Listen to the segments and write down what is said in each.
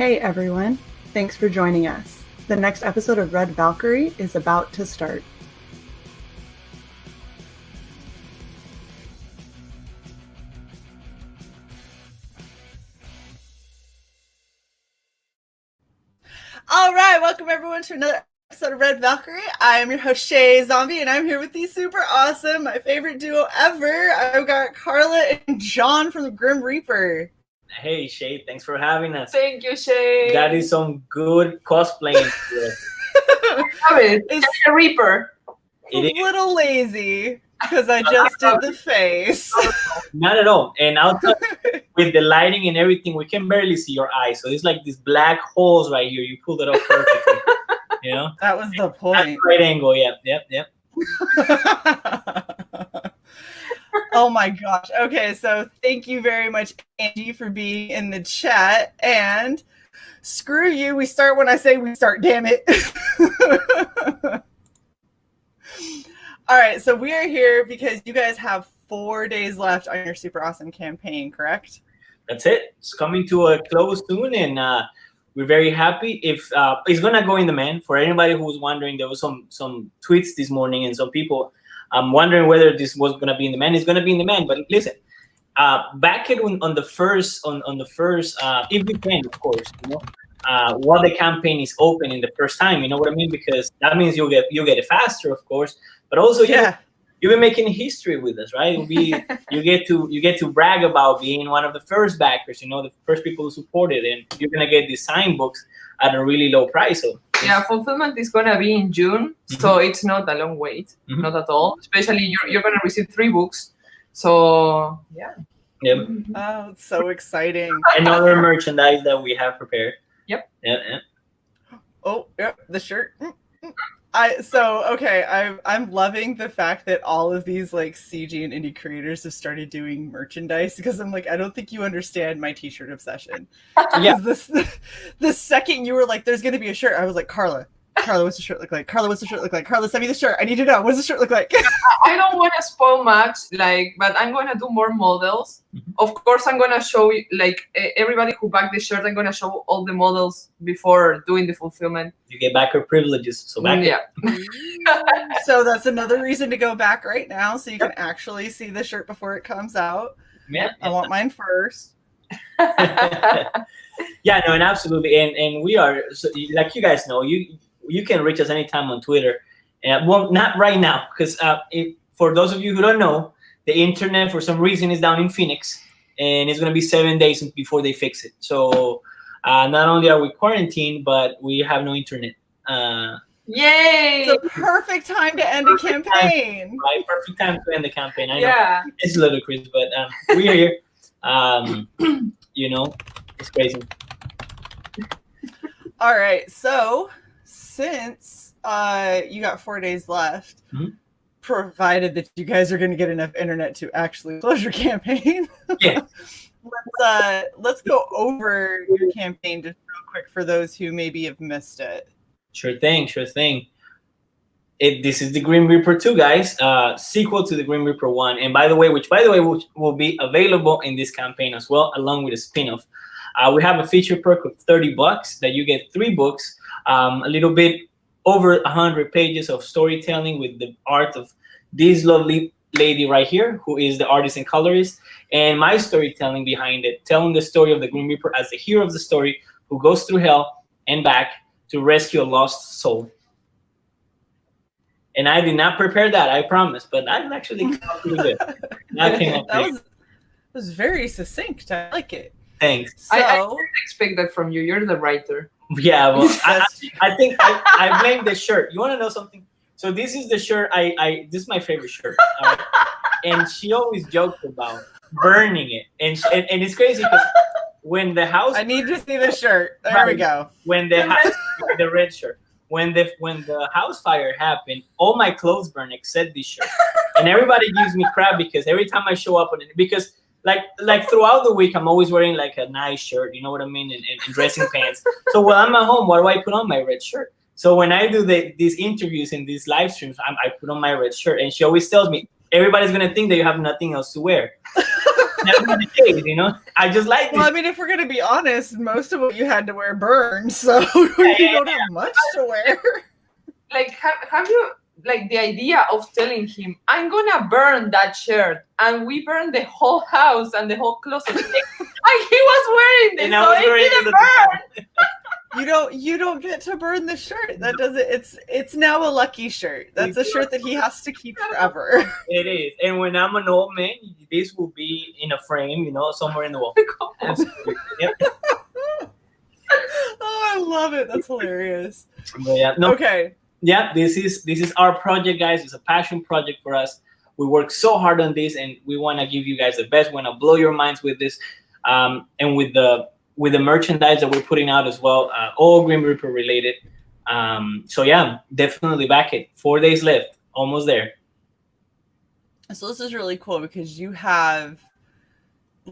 Hey everyone, thanks for joining us. The next episode of Red Valkyrie is about to start. All right, welcome everyone to another episode of Red Valkyrie. I am your host Shae Zombie, and I'm here with the super awesome, my favorite duo ever. I've got Carla and John from the Grim Reaper. Hey Shae, thanks for having us. Thank you, Shae. That is some good cosplaying. It's a Reaper. A little lazy because I just did the face. Not at all. And I'll tell you, with the lighting and everything, we can barely see your eyes. So it's like these black holes right here. You pulled it off perfectly. You know? That was the point. That's right angle. Yep. Oh my gosh. Okay, so thank you very much, Angie, for being in the chat. And screw you, we start when I say we start, damn it. All right, so we are here because you guys have 4 days left on your super awesome campaign, correct? That's it. It's coming to a close soon, and we're very happy. If it's gonna go in demand. For anybody who's wondering, there was some tweets this morning, and some people wondering whether this was gonna be in demand. It's gonna be in demand, but listen, back it on the first, if we can, of course, you know, while the campaign is open in the first time, you know what I mean? Because that means you'll get it faster, of course, but also you've been making history with us, right? You get to brag about being one of the first backers, you know, the first people who supported, and you're gonna get these signed books at a really low price. So yeah, fulfillment is gonna be in June, so it's not a long wait, not at all. Especially you're gonna receive 3 books, so yeah. Yep. Oh, it's so exciting! And other merchandise that we have prepared. Yep. Yeah. Oh, yep, the shirt. I'm loving the fact that all of these like CG and indie creators have started doing merchandise, because I'm like, I don't think you understand my t-shirt obsession. Yeah. The second you were like, there's gonna be a shirt, I was like, Carla, what's the shirt look like? Carla, what's the shirt look like? Carla, send me the shirt. I need to know. What's the shirt look like? I don't want to spoil much, but I'm gonna do more models. Of course, I'm gonna show everybody who backed the shirt. I'm gonna show all the models before doing the fulfillment. You get backer privileges, so back. Yeah. So that's another reason to go back right now, so you can actually see the shirt before it comes out. Yeah. I want mine first. Yeah, no, and absolutely, and we are, so, like you guys know, you can reach us anytime on Twitter. Well, not right now, because for those of you who don't know, the internet for some reason is down in Phoenix, and it's going to be 7 days before they fix it. So not only are we quarantined, but we have no internet. Yay! It's a perfect time to end a campaign. Right, perfect time to end the campaign. I know Yeah. it's ludicrous, but we're here. You know, it's crazy. All right, so since you got 4 days left, provided that you guys are going to get enough internet to actually close your campaign, Yeah. let's go over your campaign just real quick for those who maybe have missed it. Sure thing. This is the Grim Reaper 2, guys. Sequel to the Grim Reaper 1, and by the way, which will be available in this campaign as well, along with a spin-off. We have a feature perk of $30 that you get 3 books, a little bit over 100 pages of storytelling with the art of this lovely lady right here, who is the artist and colorist, and my storytelling behind it, telling the story of the Grim Reaper as the hero of the story, who goes through hell and back to rescue a lost soul. And I did not prepare that, I promise, but that actually came out pretty good. That was very succinct. I like it. Thanks. So, I didn't expect that from you. You're the writer. Yeah, well, I think I blame the shirt. You want to know something? So this is the shirt. This is my favorite shirt, and she always joked about burning it, and it's crazy because when the house, I need to see the shirt. There we go. When the red shirt. When the house fire happened, all my clothes burned except this shirt, and everybody gives me crap because every time I show up on it, because like throughout the week I'm always wearing like a nice shirt, you know what I mean, and dressing pants. So when I'm at home, why do I put on my red shirt? So when I do these interviews and these live streams, I put on my red shirt, and she always tells me everybody's gonna think that you have nothing else to wear. That's not the case, you know. I just like Well, this. I mean, if we're gonna be honest, most of what you had to wear burned, so you don't have much to wear. Like, have you like the idea of telling him, I'm gonna burn that shirt, and we burned the whole house and the whole closet, and he was wearing this, And I so was it wearing didn't it at the burn. You don't get to burn the shirt. That doesn't. It's now a lucky shirt. That's a shirt that he has to keep forever. It is. And when I'm an old man, this will be in a frame, you know, somewhere in the wall. Absolutely. Yep. Oh, I love it. That's hilarious. But yeah, no, Okay. yeah, this is our project, guys. It's a passion project for us. We work so hard on this, and we want to give you guys the best. We want to blow your minds with this, and with the merchandise that we're putting out as well, all Grim Reaper related. So yeah, definitely back it. 4 days left, almost there. So this is really cool because you have,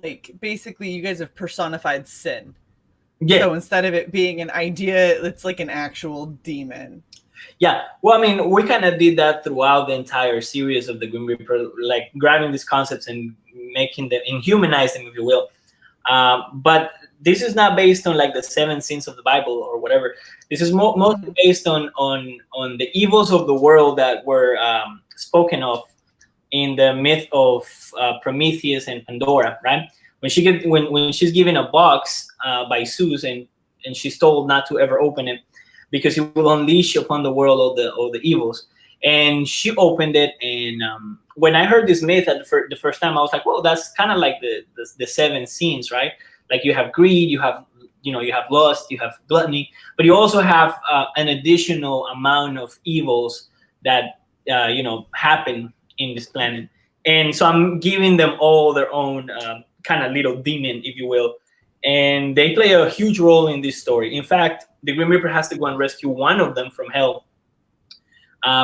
like, basically you guys have personified sin. Yeah. So instead of it being an idea, it's like an actual demon. Yeah, well, I mean, we kind of did that throughout the entire series of the Grim Reaper, like grabbing these concepts and making them, and humanize them, if you will. But this is not based on like the 7 sins of the Bible or whatever. This is mostly based on the evils of the world that were spoken of in the myth of Prometheus and Pandora, right? When she's given a box by Zeus and she's told not to ever open it, because it will unleash upon the world all the evils. And she opened it, and when I heard this myth at the first time, I was like, well, that's kind of like the 7 sins, right? Like you have greed, you have lust, you have gluttony, but you also have an additional amount of evils that happen in this planet. And so I'm giving them all their own kind of little demon, if you will. And they play a huge role in this story. In fact, the Grim Reaper has to go and rescue one of them from hell,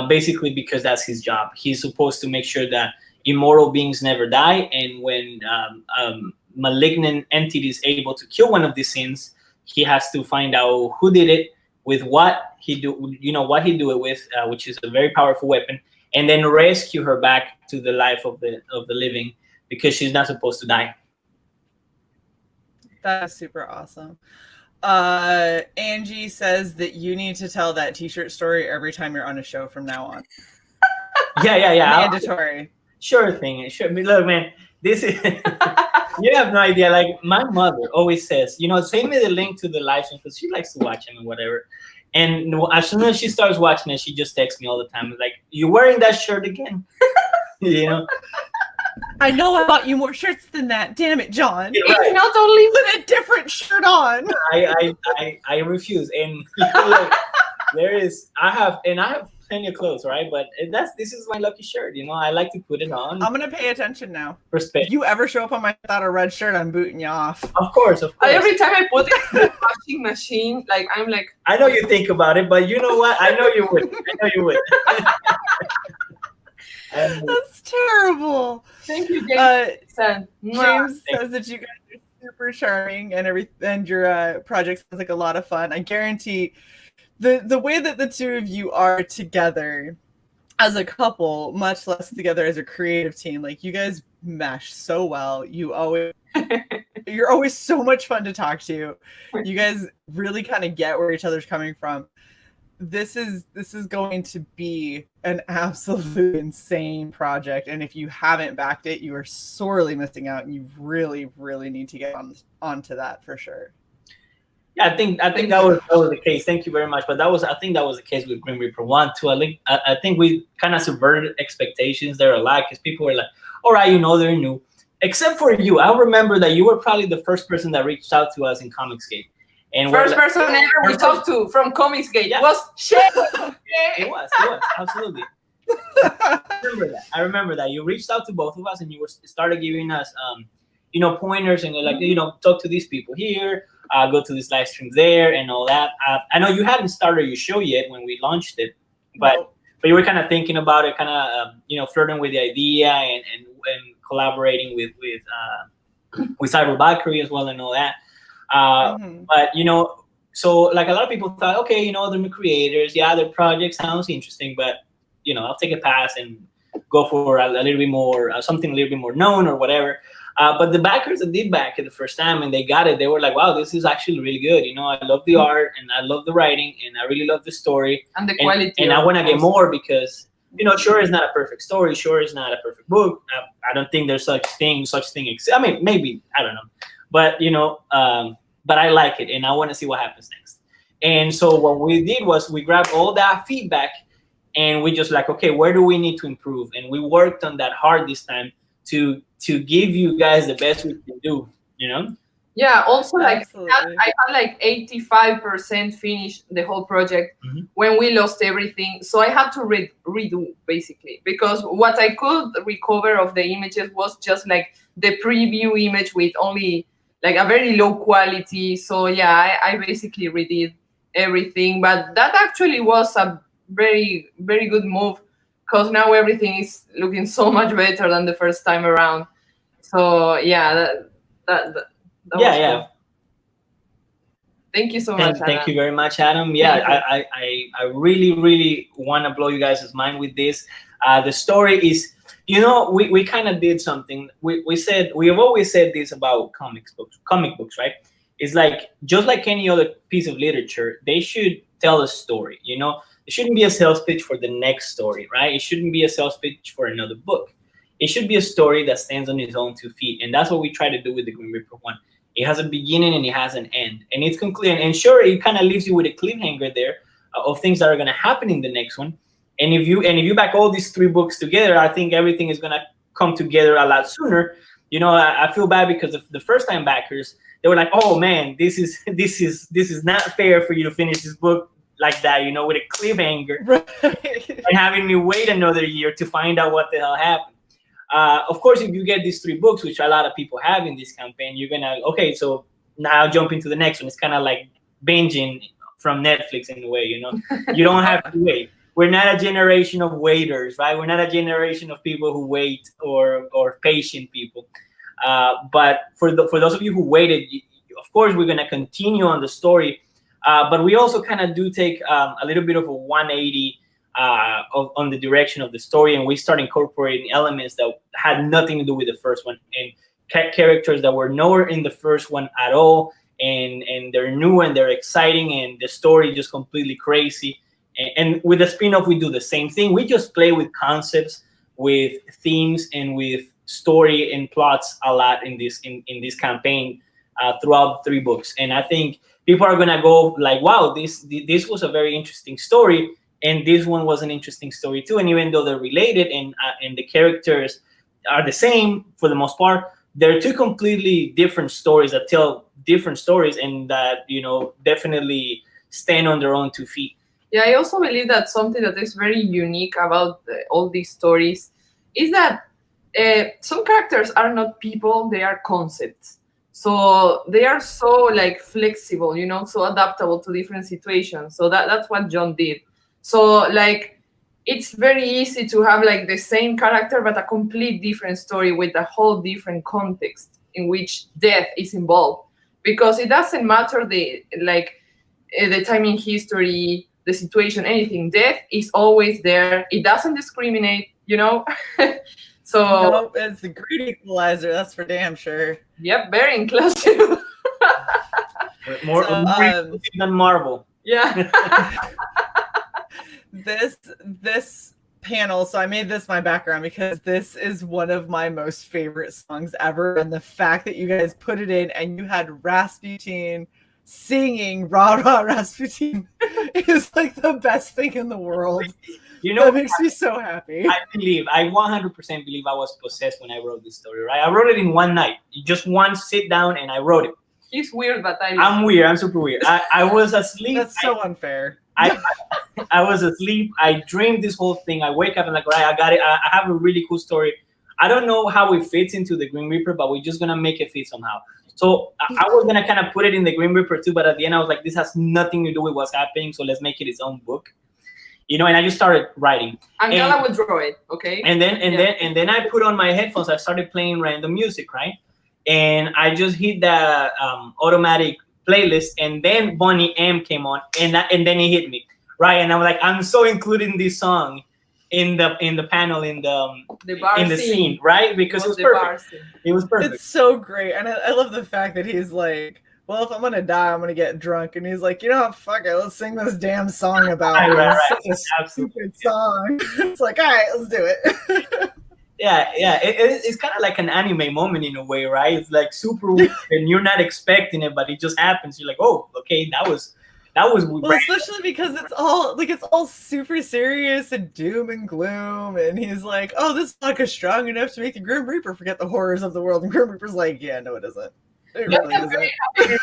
basically because that's his job. He's supposed to make sure that immortal beings never die, and when malignant entity is able to kill one of these sins, he has to find out who did it, with what he do it with, which is a very powerful weapon, and then rescue her back to the life of the living, because she's not supposed to die. That's super awesome. Angie says that you need to tell that t-shirt story every time you're on a show from now on. Yeah. Mandatory. Sure thing. Sure. Look, man, this is you have no idea. Like my mother always says, send me the link to the live stream, because she likes to watch them and whatever. And as soon as she starts watching it, she just texts me all the time. Like, you wearing that shirt again? I know I bought you more shirts than that. Damn it, John. Yeah, right. It's not only put a different shirt on. I refuse. And look, I have plenty of clothes, right? But this is my lucky shirt. I like to put it on. I'm gonna pay attention now. Respect. If you ever show up on my without a red shirt, I'm booting you off. Of course. Every time I put it in the washing machine, like I'm like, I know you think about it, but you know what? I know you would. That's terrible. Thank you, James. James says that you guys are super charming and your project sounds like a lot of fun. I guarantee the way that the two of you are together as a couple, much less together as a creative team, like you guys mesh so well. You're always so much fun to talk to. You guys really kind of get where each other's coming from. This is going to be an absolute insane project, and if you haven't backed it, you are sorely missing out, and you really, really need to get onto that for sure. Yeah, I think that was the case. Thank you very much. But I think that was the case with Grim Reaper 1 too. I think we kind of subverted expectations there a lot, because people were like, all right, they're new. Except for you. I remember that you were probably the first person that reached out to us in Comicsgate. And first person ever we talked to from Comicsgate was Shae. It was absolutely. I remember that you reached out to both of us, and you started giving us pointers, and like talk to these people here, go to this live stream there, and all that. I know you hadn't started your show yet when we launched it, but you were kind of thinking about it, kind of flirting with the idea and collaborating with Cyborg Valkyrie as well and all that. But so like a lot of people thought, okay, they're new creators, yeah, their project sounds interesting, but I'll take a pass and go for a little bit more something a little bit more known or whatever. But the backers that did back it the first time and they got it, they were like, wow, this is actually really good. You know, I love the art and I love the writing and I really love the story. And the quality. And I want to get more because, you know, sure, it's not a perfect story. Sure, it's not a perfect book. I don't think there's such thing. I mean, maybe, I don't know. But, you know, but I like it and I want to see what happens next. And so what we did was we grabbed all that feedback and we just like, okay, where do we need to improve? And we worked on that hard this time to give you guys the best we can do, you know? Yeah, also like Absolutely. I had like 85% finished the whole project when we lost everything. So I had to redo basically, because what I could recover of the images was just like the preview image with only like a very low quality. So yeah, I basically redid everything, but that actually was a very, very good move because now everything is looking so much better than the first time around. So yeah, that Yeah, was yeah. cool. Thank you so much. Thank Anna. you very much, Adam. Yeah, Thank I really, really want to blow you guys' mind with this. The story is, you know, we kind of did something. We have always said this about comic books, right? It's like, just like any other piece of literature, they should tell a story, you know? It shouldn't be a sales pitch for the next story, right? It shouldn't be a sales pitch for another book. It should be a story that stands on its own 2 feet. And that's what we try to do with the Grim Reaper one. It has a beginning and it has an end. And it's concluded. And sure, it kind of leaves you with a cliffhanger there of things that are going to happen in the next one. And if you back all these 3 books together, I think everything is going to come together a lot sooner. You know, I feel bad because the first time backers, they were like, oh man, this is not fair for you to finish this book like that, you know, with a cliffhanger, Right. and having me wait another year to find out what the hell happened. Of course, if you get these 3 books, which a lot of people have in this campaign, you're gonna, okay, so now jump into the next one. It's kind of like binging from Netflix in a way, you know. You don't have to wait. We're not a generation of waiters, right? We're not a generation of people who wait or patient people. But for those of you who waited, of course, we're gonna continue on the story. But we also kind of do take a little bit of a 180 on the direction of the story, and we start incorporating elements that had nothing to do with the first one, and characters that were nowhere in the first one at all, and they're new and they're exciting, and the story just completely crazy. And with the spin-off, we do the same thing. We just play with concepts, with themes, and with story and plots a lot in this campaign throughout 3 books. And I think people are gonna go like, wow, this was a very interesting story. And this one was an interesting story too. And even though they're related and the characters are the same for the most part, they're 2 completely different stories that tell different stories and that, you know, definitely stand on their own 2 feet. Yeah, I also believe that something that is very unique about all these stories is that some characters are not people, they are concepts. So they are so like flexible, you know, so adaptable to different situations. So that's what John did. So like it's very easy to have like the same character but a complete different story with a whole different context in which death is involved, because it doesn't matter the time in history, the situation, anything. Death is always there. It doesn't discriminate, you know. So no, it's a great equalizer, that's for damn sure. Yep, very inclusive. More than Marvel. Yeah. This panel, so I made this my background because this is one of my most favorite songs ever, and the fact that you guys put it in and you had Rasputin singing "Rah Rah Rasputin" is like the best thing in the world. You know, that makes me so happy. I 100% believe I was possessed when I wrote this story, right? I wrote it in one night, just one sit down, and I wrote it. He's weird, but I'm weird. I'm super weird. I was asleep. That's so unfair. I was asleep. I dreamed this whole thing. I wake up and like, right, I got it. I have a really cool story. I don't know how it fits into the Grim Reaper, but we're just gonna make it fit somehow. So I was gonna kind of put it in the Grim Reaper too, but at the end I was like, this has nothing to do with what's happening, so let's make it its own book. You know, and I just started writing. And Carla would draw it, okay? And then I put on my headphones. I started playing random music, right? And I just hit the automatic playlist, and then Bonnie M came on, and then it hit me, right? And I'm like, I'm so included in this song, in the panel in the bar in the scene, right? Because it was perfect. It was perfect. It's so great, and I love the fact that he's like, well, if I'm gonna die, I'm gonna get drunk, and he's like, you know what, fuck it, let's sing this damn song about me. Right. It's such a stupid song. It's like, all right, let's do it. Yeah. It's kind of like an anime moment in a way, right? It's like super weird, and you're not expecting it, but it just happens. You're like, oh, okay, that was. Well, especially because it's all super serious and doom and gloom, and he's like, "Oh, this vodka's strong enough to make the Grim Reaper forget the horrors of the world." And Grim Reaper's like, "Yeah, no, it isn't. It really isn't."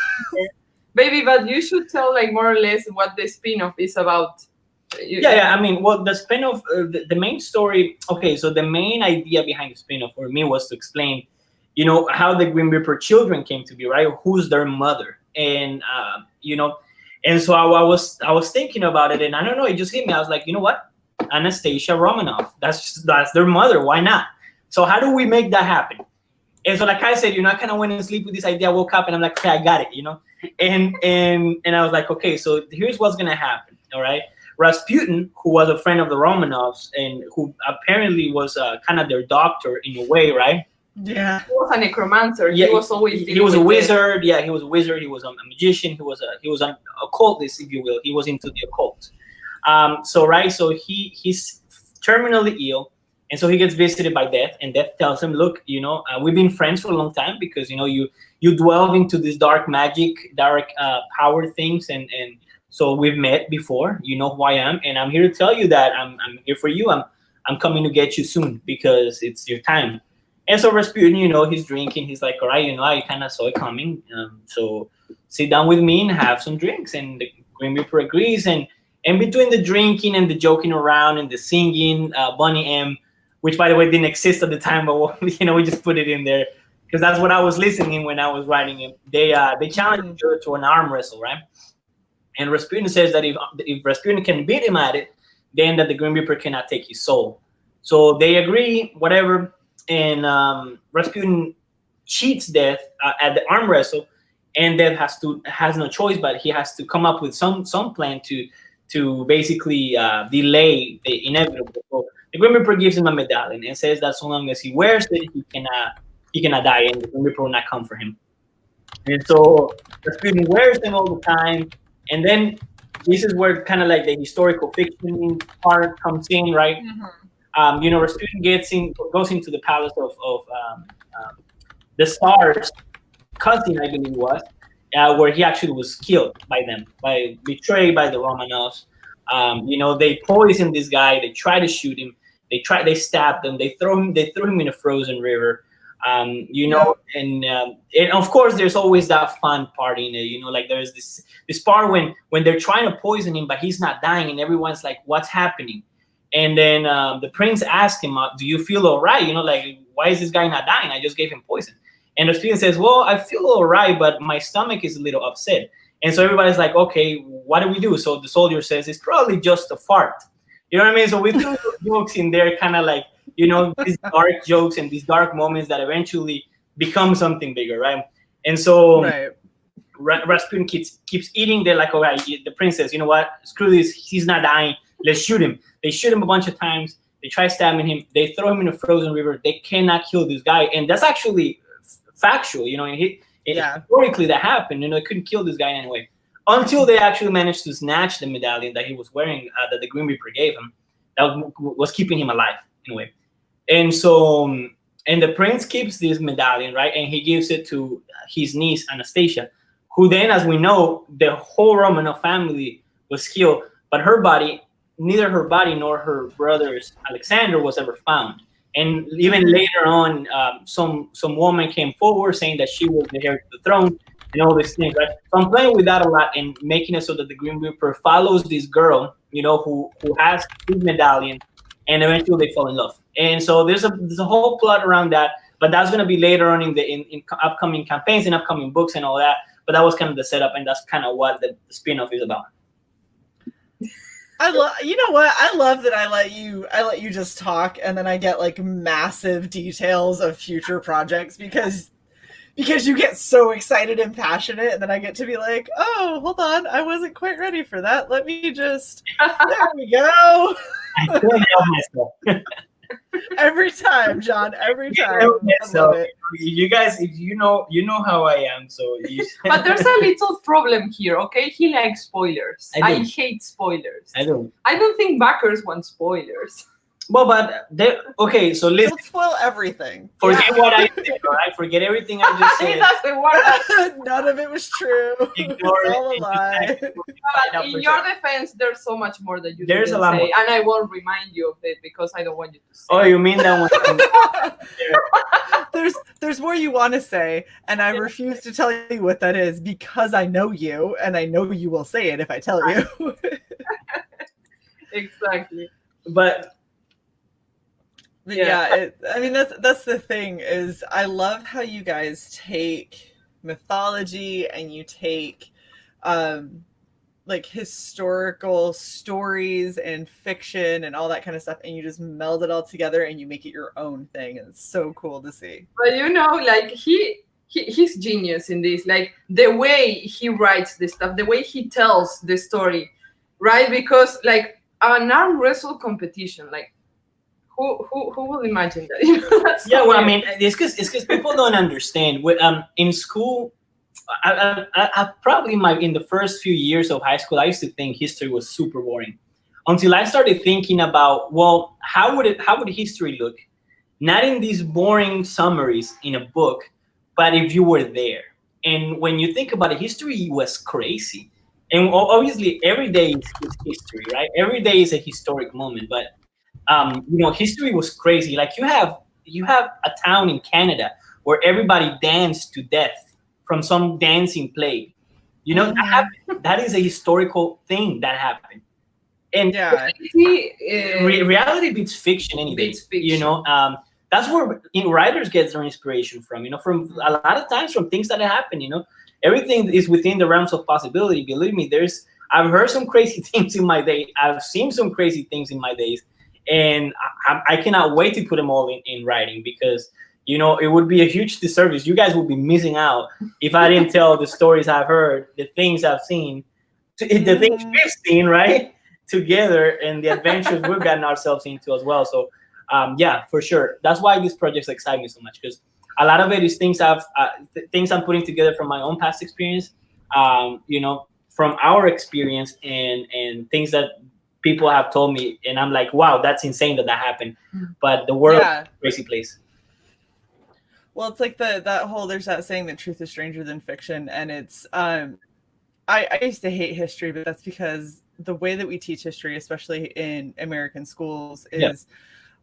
Baby, but you should tell like more or less what the spin-off is about. Yeah. I mean, well, the spin-off, the main story. Okay, so the main idea behind the spin-off for me was to explain, how the Grim Reaper children came to be, right? Who's their mother, and And so I was thinking about it, and I don't know, it just hit me. I was like, you know what, Anastasia Romanoff, that's their mother. Why not? So how do we make that happen? And so, like I said, I kind of went to sleep with this idea. I woke up and I'm like, okay, I got it, And I was like, okay, so here's what's gonna happen. All right, Rasputin, who was a friend of the Romanovs and who apparently was kind of their doctor in a way, right? Yeah, he was a necromancer. Yeah, he was always. He was a wizard. Yeah, he was a wizard. He was a magician. He was an occultist, if you will. He was into the occult. So he's terminally ill, and so he gets visited by Death, and Death tells him, "Look, we've been friends for a long time because you delve into this dark magic, dark power things, and so we've met before. You know who I am, and I'm here to tell you that I'm here for you. I'm coming to get you soon because it's your time." And so Rasputin, he's drinking. He's like, all right, I kind of saw it coming. So sit down with me and have some drinks. And the Grim Reaper agrees. And between the drinking and the joking around and the singing, Bonnie M, which, by the way, didn't exist at the time, but, we just put it in there because that's what I was listening when I was writing it. They challenged each other to an arm wrestle, right? And Rasputin says that if Rasputin can beat him at it, then that the Grim Reaper cannot take his soul. So they agree, whatever. And Rasputin cheats Death at the arm wrestle, and Death has no choice, but he has to come up with some plan to basically delay the inevitable. So the Grim Reaper gives him a medallion and says that so long as he wears it, he cannot die, and the Grim Reaper will not come for him. And so Rasputin wears them all the time, and then this is where kind of like the historical fiction part comes in, right? Mm-hmm. Rasputin goes into the palace of the Tsar's cousin, I believe it was, where he actually was killed by them, betrayed by the Romanovs. They poisoned this guy. They try to shoot him. They stabbed him. They threw him in a frozen river. And of course there's always that fun part in it. Like there's this part when they're trying to poison him, but he's not dying, and everyone's like, what's happening? And then the prince asked him, do you feel all right? Like, why is this guy not dying? I just gave him poison. And the student says, well, I feel all right, but my stomach is a little upset. And so everybody's like, okay, what do we do? So the soldier says, it's probably just a fart. You know what I mean? So we threw jokes in there, kind of like, these dark jokes and these dark moments that eventually become something bigger, right? And so Rasputin keeps eating. They're like, all right, the prince says, you know what? Screw this. He's not dying. Let's shoot him. They shoot him a bunch of times. They try stabbing him. They throw him in a frozen river. They cannot kill this guy. And that's actually factual, historically that happened. They couldn't kill this guy in any way until they actually managed to snatch the medallion that he was wearing, that the Grim Reaper gave him, that was keeping him alive in a way. And so, and the prince keeps this medallion, right? And he gives it to his niece, Anastasia, who then, as we know, the whole Romanov family was killed, but neither her body nor her brother's Alexander was ever found. And even later on, some woman came forward saying that she was the heir to the throne and all these things, right? So I'm playing with that a lot and making it so that the Grim Reaper follows this girl, who has his medallion, and eventually they fall in love. And so there's a whole plot around that, but that's going to be later on in upcoming campaigns and upcoming books and all that. But that was kind of the setup, and that's kind of what the spin-off is about. I love that I let you just talk, and then I get like massive details of future projects, because because you get so excited and passionate, and then I get to be like, oh, hold on, I wasn't quite ready for that. Let me just, there we go. I can't help myself. Every time, John, every time. I So love it. you guys, you know how I am. So But there's a little problem here, okay? He likes spoilers. I I do. hate spoilers. I don't. I don't think backers want spoilers. Well, but okay. So listen. Don't spoil everything. Forget what I said. All right. Forget everything I just said. That's the word. None of it was true. Ignore It's all a it. lie. But in your defense, there's so much more that you There's didn't a lot say, more. and I won't remind you of it because I don't want you to say. Oh, you mean that one? There's more you want to say, and I refuse to tell you what that is because I know you, and I know you will say it if I tell you. Exactly. But yeah, I mean that's the thing is I love how you guys take mythology and you take like historical stories and fiction and all that kind of stuff, and you just meld it all together and you make it your own thing, and it's so cool to see. But you know, like he's genius in this. Like the way he writes this stuff, the way he tells the story, right? Because like an arm wrestle competition, like who will imagine that? You know, that's yeah, so well, I weird. mean, it's because people don't understand. In school, I probably in the first few years of high school, I used to think history was super boring, until I started thinking about, well, how would history look? Not in these boring summaries in a book, but if you were there. And when you think about it, history was crazy. And obviously, every day is history, right? Every day is a historic moment. But history was crazy. Like you have a town in Canada where everybody danced to death from some dancing play. You know, that happened. That is a historical thing that happened. And Yeah, reality beats fiction any day. Beats fiction. You know, that's where writers get their inspiration from. You know, from a lot of times from things that happen. You know, everything is within the realms of possibility. Believe me, I've heard some crazy things in my day. I've seen some crazy things in my days, and I cannot wait to put them all in writing, because you know it would be a huge disservice. You guys would be missing out if I didn't tell the stories I've heard, the things I've seen, the things we've seen, right, together, and the adventures we've gotten ourselves into as well. So yeah, for sure. That's why these projects excite me so much, because a lot of it is things I'm putting together from my own past experience, you know, from our experience, and things that people have told me, and I'm like, wow, that's insane that happened. But the world is a crazy place. Well, it's like there's that saying that truth is stranger than fiction, and it's I used to hate history, but that's because the way that we teach history, especially in American schools, is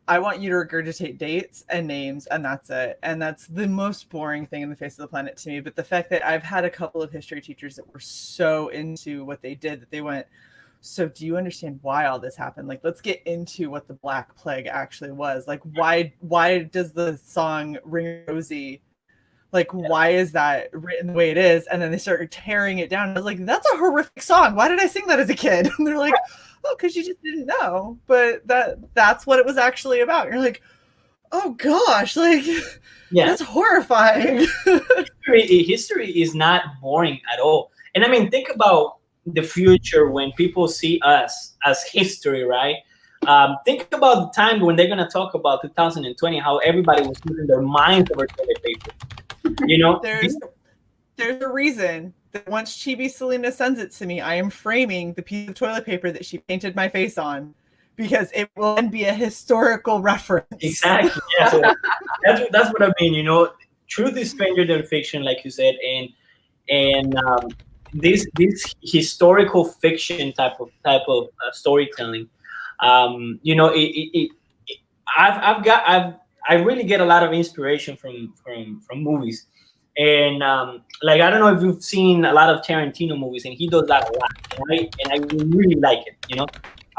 I want you to regurgitate dates and names, and that's it. And that's the most boring thing in the face of the planet to me. But the fact that I've had a couple of history teachers that were so into what they did that they went, so do you understand why all this happened? Like, let's get into what the Black Plague actually was. Like, why does the song Ring Rosie, like, why is that written the way it is? And then they started tearing it down. I was like, that's a horrific song. Why did I sing that as a kid? And they're like, oh, because you just didn't know. But that's what it was actually about. You're like, oh gosh, like, that's horrifying. History is not boring at all. And I mean, think about the future when people see us as history, right? Think about the time when they're going to talk about 2020, how everybody was losing their minds over toilet paper. You know, there's a reason that once Chibi Selena sends it to me, I am framing the piece of toilet paper that she painted my face on, because it will then be a historical reference. Exactly. Yeah. So that's what I mean. You know, truth is stranger than fiction, like you said, and this historical fiction type of storytelling. You know, I really get a lot of inspiration from movies, and like, I don't know if you've seen a lot of Tarantino movies, and he does that a lot, and I really like it. You know,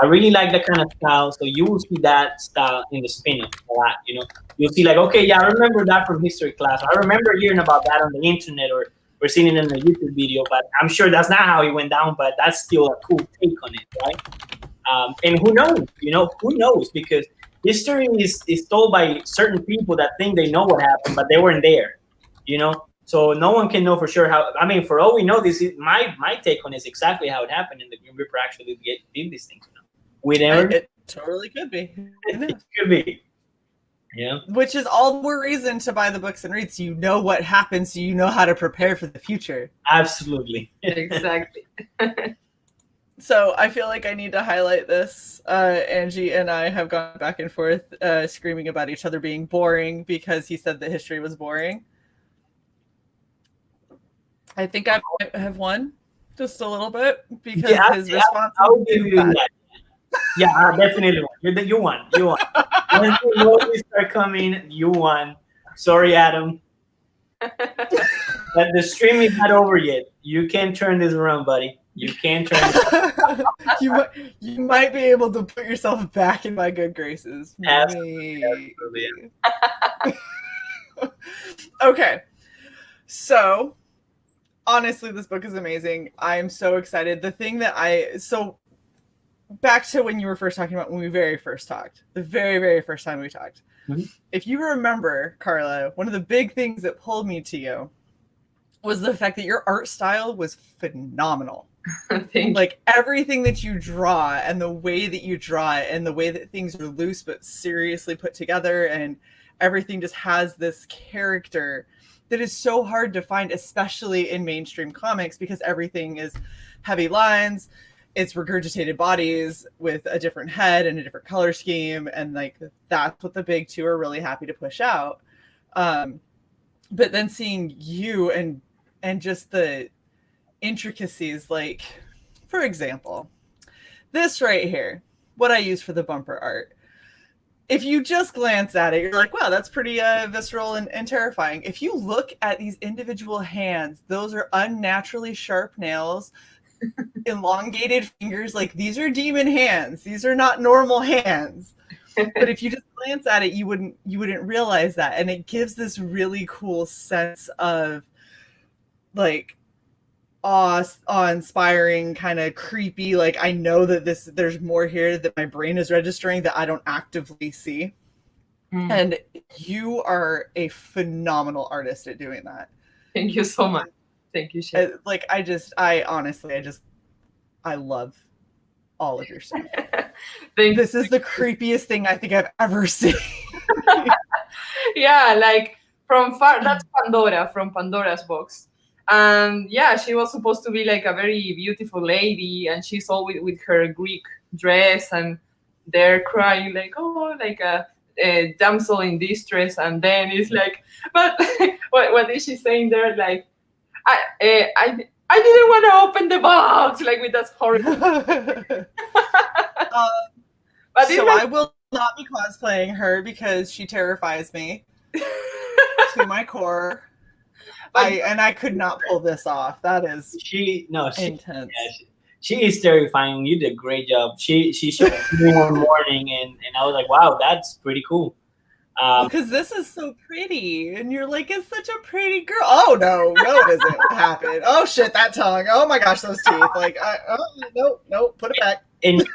I really like that kind of style. So you will see that style in the spin-off a lot. You know, you'll see like, okay, yeah, I remember that from history class. I remember hearing about that on the internet, or seeing it in a YouTube video, but I'm sure that's not how it went down. But that's still a cool take on it, right? And who knows? You know, who knows? Because history is told by certain people that think they know what happened, but they weren't there. You know, So no one can know for sure how. I mean, for all we know, this is my take on is exactly how it happened, and the Grim Reaper actually did these things. We never. It totally could be. It could be. Yeah. Which is all the more reason to buy the books and read, so you know what happens, so you know how to prepare for the future. Absolutely. Exactly. So I feel like I need to highlight this. Angie and I have gone back and forth screaming about each other being boring because he said that history was boring. I think I have won just a little bit because his response. I'll give you that. Yeah, I definitely won. You won. You won. When the movies start coming, you won. Sorry, Adam. But the stream is not over yet. You can't turn this around, buddy. You can't turn it. You might be able to put yourself back in my good graces. Absolutely. Okay. So, honestly, this book is amazing. I'm so excited. The thing that back to when you were first talking about when we very first talked, the very, very first time we talked. Mm-hmm. If you remember, Carla, one of the big things that pulled me to you was the fact that your art style was phenomenal. Like everything that you draw and the way that you draw it and the way that things are loose but seriously put together and everything just has this character that is so hard to find, especially in mainstream comics, because everything is heavy lines. It's regurgitated bodies with a different head and a different color scheme. And like, that's what the big two are really happy to push out. But then seeing you and just the intricacies, like, for example, this right here, what I use for the bumper art. If you just glance at it, you're like, wow, that's pretty visceral and terrifying. If you look at these individual hands, those are unnaturally sharp nails, elongated fingers. Like, these are demon hands. These are not normal hands. But if you just glance at it, you wouldn't realize that. And it gives this really cool sense of like awe-inspiring, kind of creepy, like I know that there's more here that my brain is registering that I don't actively see. And you are a phenomenal artist at doing that. Thank you so much. Thank you, Shae. Like I honestly love all of your stuff. This is the creepiest thing I think I've ever seen. Yeah, like from far, that's Pandora from Pandora's box. And yeah, she was supposed to be like a very beautiful lady, and she's always with her Greek dress, and they're crying like, oh, like a damsel in distress. And then it's like, but what is she saying there? Like, I didn't want to open the box, like with that horrible. But so I will not be cosplaying her because she terrifies me to my core. I could not pull this off. That is intense. Yeah, she is terrifying. You did a great job. She showed me one morning, and I was like, wow, that's pretty cool. Because this is so pretty, and you're like, it's such a pretty girl. Oh no, it isn't. What happened? Oh shit, that tongue. Oh my gosh, those teeth. Like, no, put it back. And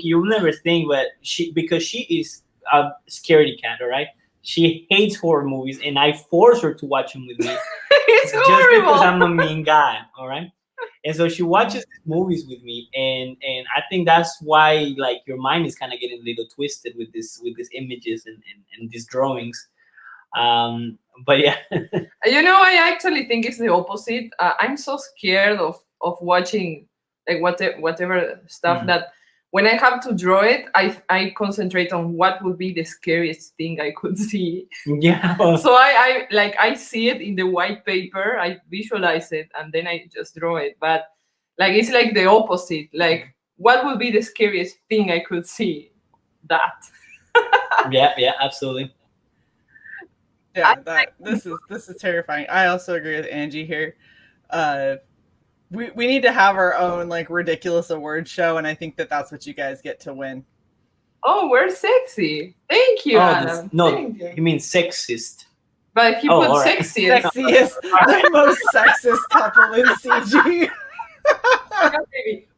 you'll never think, but because she is a scaredy cat, all right? She hates horror movies, and I force her to watch them with me. It's just horrible. Because I'm a mean guy, all right? And so she watches movies with me, and I think that's why like your mind is kind of getting a little twisted with these images and these drawings. But yeah, I actually think it's the opposite. I'm so scared of watching like whatever stuff that when I have to draw it, I concentrate on what would be the scariest thing I could see. Yeah. So I see it in the white paper, I visualize it, and then I just draw it. But like it's like the opposite. Like, what would be the scariest thing I could see? That. Yeah, absolutely. Yeah, this is terrifying. I also agree with Angie here. We need to have our own like ridiculous award show, and I think that's what you guys get to win. Oh, we're sexy. Thank you, Adam. You mean sexist. But he put right. sexiest. The most sexist couple in CG.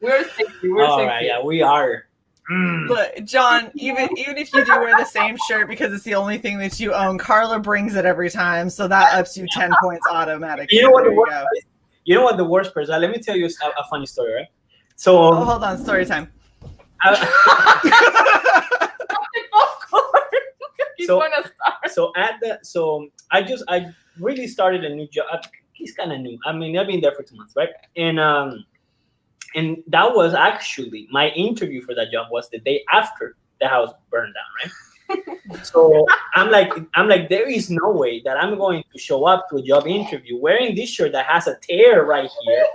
We're sexy. We're all sexy. right, yeah, we are. Look, John, even if you do wear the same shirt because it's the only thing that you own, Carla brings it every time, so that ups you 10 points automatically. You know what? You know what the worst part is? Let me tell you a funny story, right? So hold on, story time. So I really started a new job. He's kind of new. I mean, I've been there for 2 months, right? And that was actually my interview for that job was the day after the house burned down, right? So I'm like, there is no way that I'm going to show up to a job interview wearing this shirt that has a tear right here,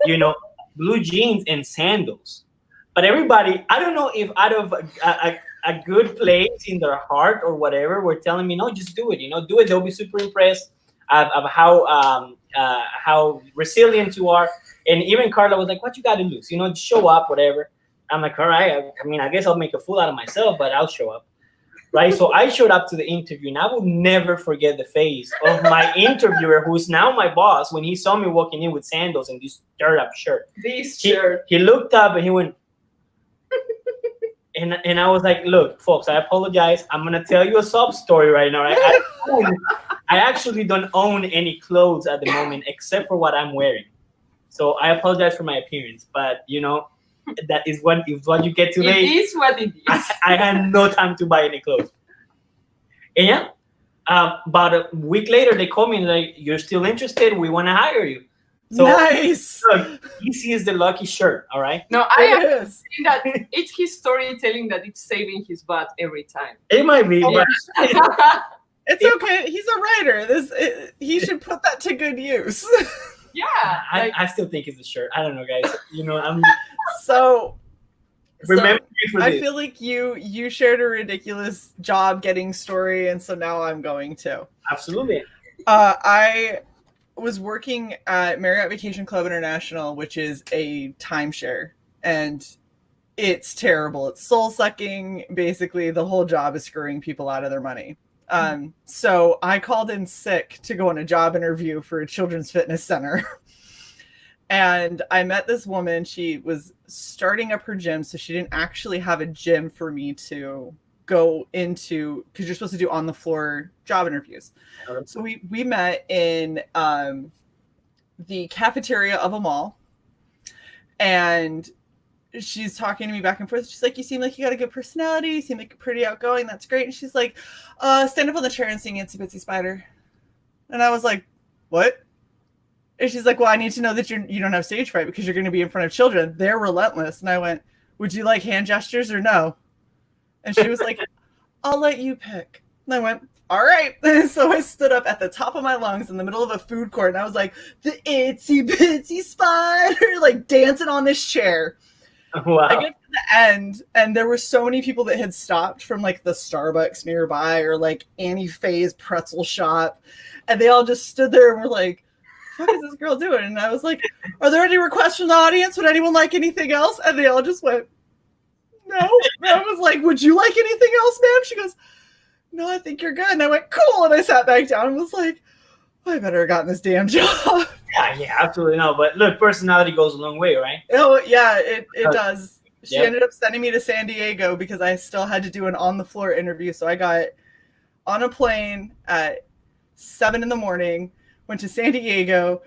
you know, blue jeans and sandals. But everybody, I don't know if out of a good place in their heart or whatever, were telling me, no, just do it. You know, do it. They'll be super impressed of how resilient you are. And even Carla was like, what you got to lose? You know, just show up, whatever. I'm like, all right. I mean, I guess I'll make a fool out of myself, but I'll show up. Right. So I showed up to the interview, and I will never forget the face of my interviewer, who's now my boss, when he saw me walking in with sandals and this stirred up shirt. He looked up and he went, and I was like, look, folks, I apologize. I'm going to tell you a sob story right now. Right? I actually don't own any clothes at the moment except for what I'm wearing. So I apologize for my appearance, but you know, that is what you get today. It is what it is. I had no time to buy any clothes. And yeah, about a week later, they called me and like, you're still interested? We want to hire you. So, nice. Look, easy is the lucky shirt, all right? No, I am saying that it's his storytelling that it's saving his butt every time. It might be, but it's okay. He's a writer. He should put that to good use. Yeah, I still think it's a shirt. I don't know, guys. You know, I'm remember me for this. I feel like you shared a ridiculous job getting story, and so now I'm going to. Absolutely. I was working at Marriott Vacation Club International, which is a timeshare, and it's terrible. It's soul sucking. Basically, the whole job is screwing people out of their money. So I called in sick to go on a job interview for a children's fitness center. And I met this woman. She was starting up her gym, so she didn't actually have a gym for me to go into, because you're supposed to do on the floor job interviews. So we met in the cafeteria of a mall, and she's talking to me back and forth. She's like, you seem like you got a good personality. You seem like you're pretty outgoing. That's great. And she's like, stand up on the chair and sing Itsy Bitsy Spider. And I was like, what? And she's like, well, I need to know that you don't have stage fright because you're going to be in front of children. They're relentless. And I went, would you like hand gestures or no? And she was like, I'll let you pick. And I went, all right. And so I stood up at the top of my lungs in the middle of a food court. And I was like, the Itsy Bitsy Spider, like dancing on this chair. Wow. I get to the end, and there were so many people that had stopped from like the Starbucks nearby or like Annie Faye's pretzel shop, and they all just stood there and were like, what is this girl doing? And I was like, are there any requests from the audience? Would anyone like anything else? And they all just went, no. And I was like, would you like anything else, ma'am? She goes, no, I think you're good. And I went, cool. And I sat back down and was like, I better have gotten this damn job. Yeah, absolutely no. But look, personality goes a long way, right? Oh, yeah, it does. She ended up sending me to San Diego because I still had to do an on-the-floor interview. So I got on a plane at 7 a.m, went to San Diego,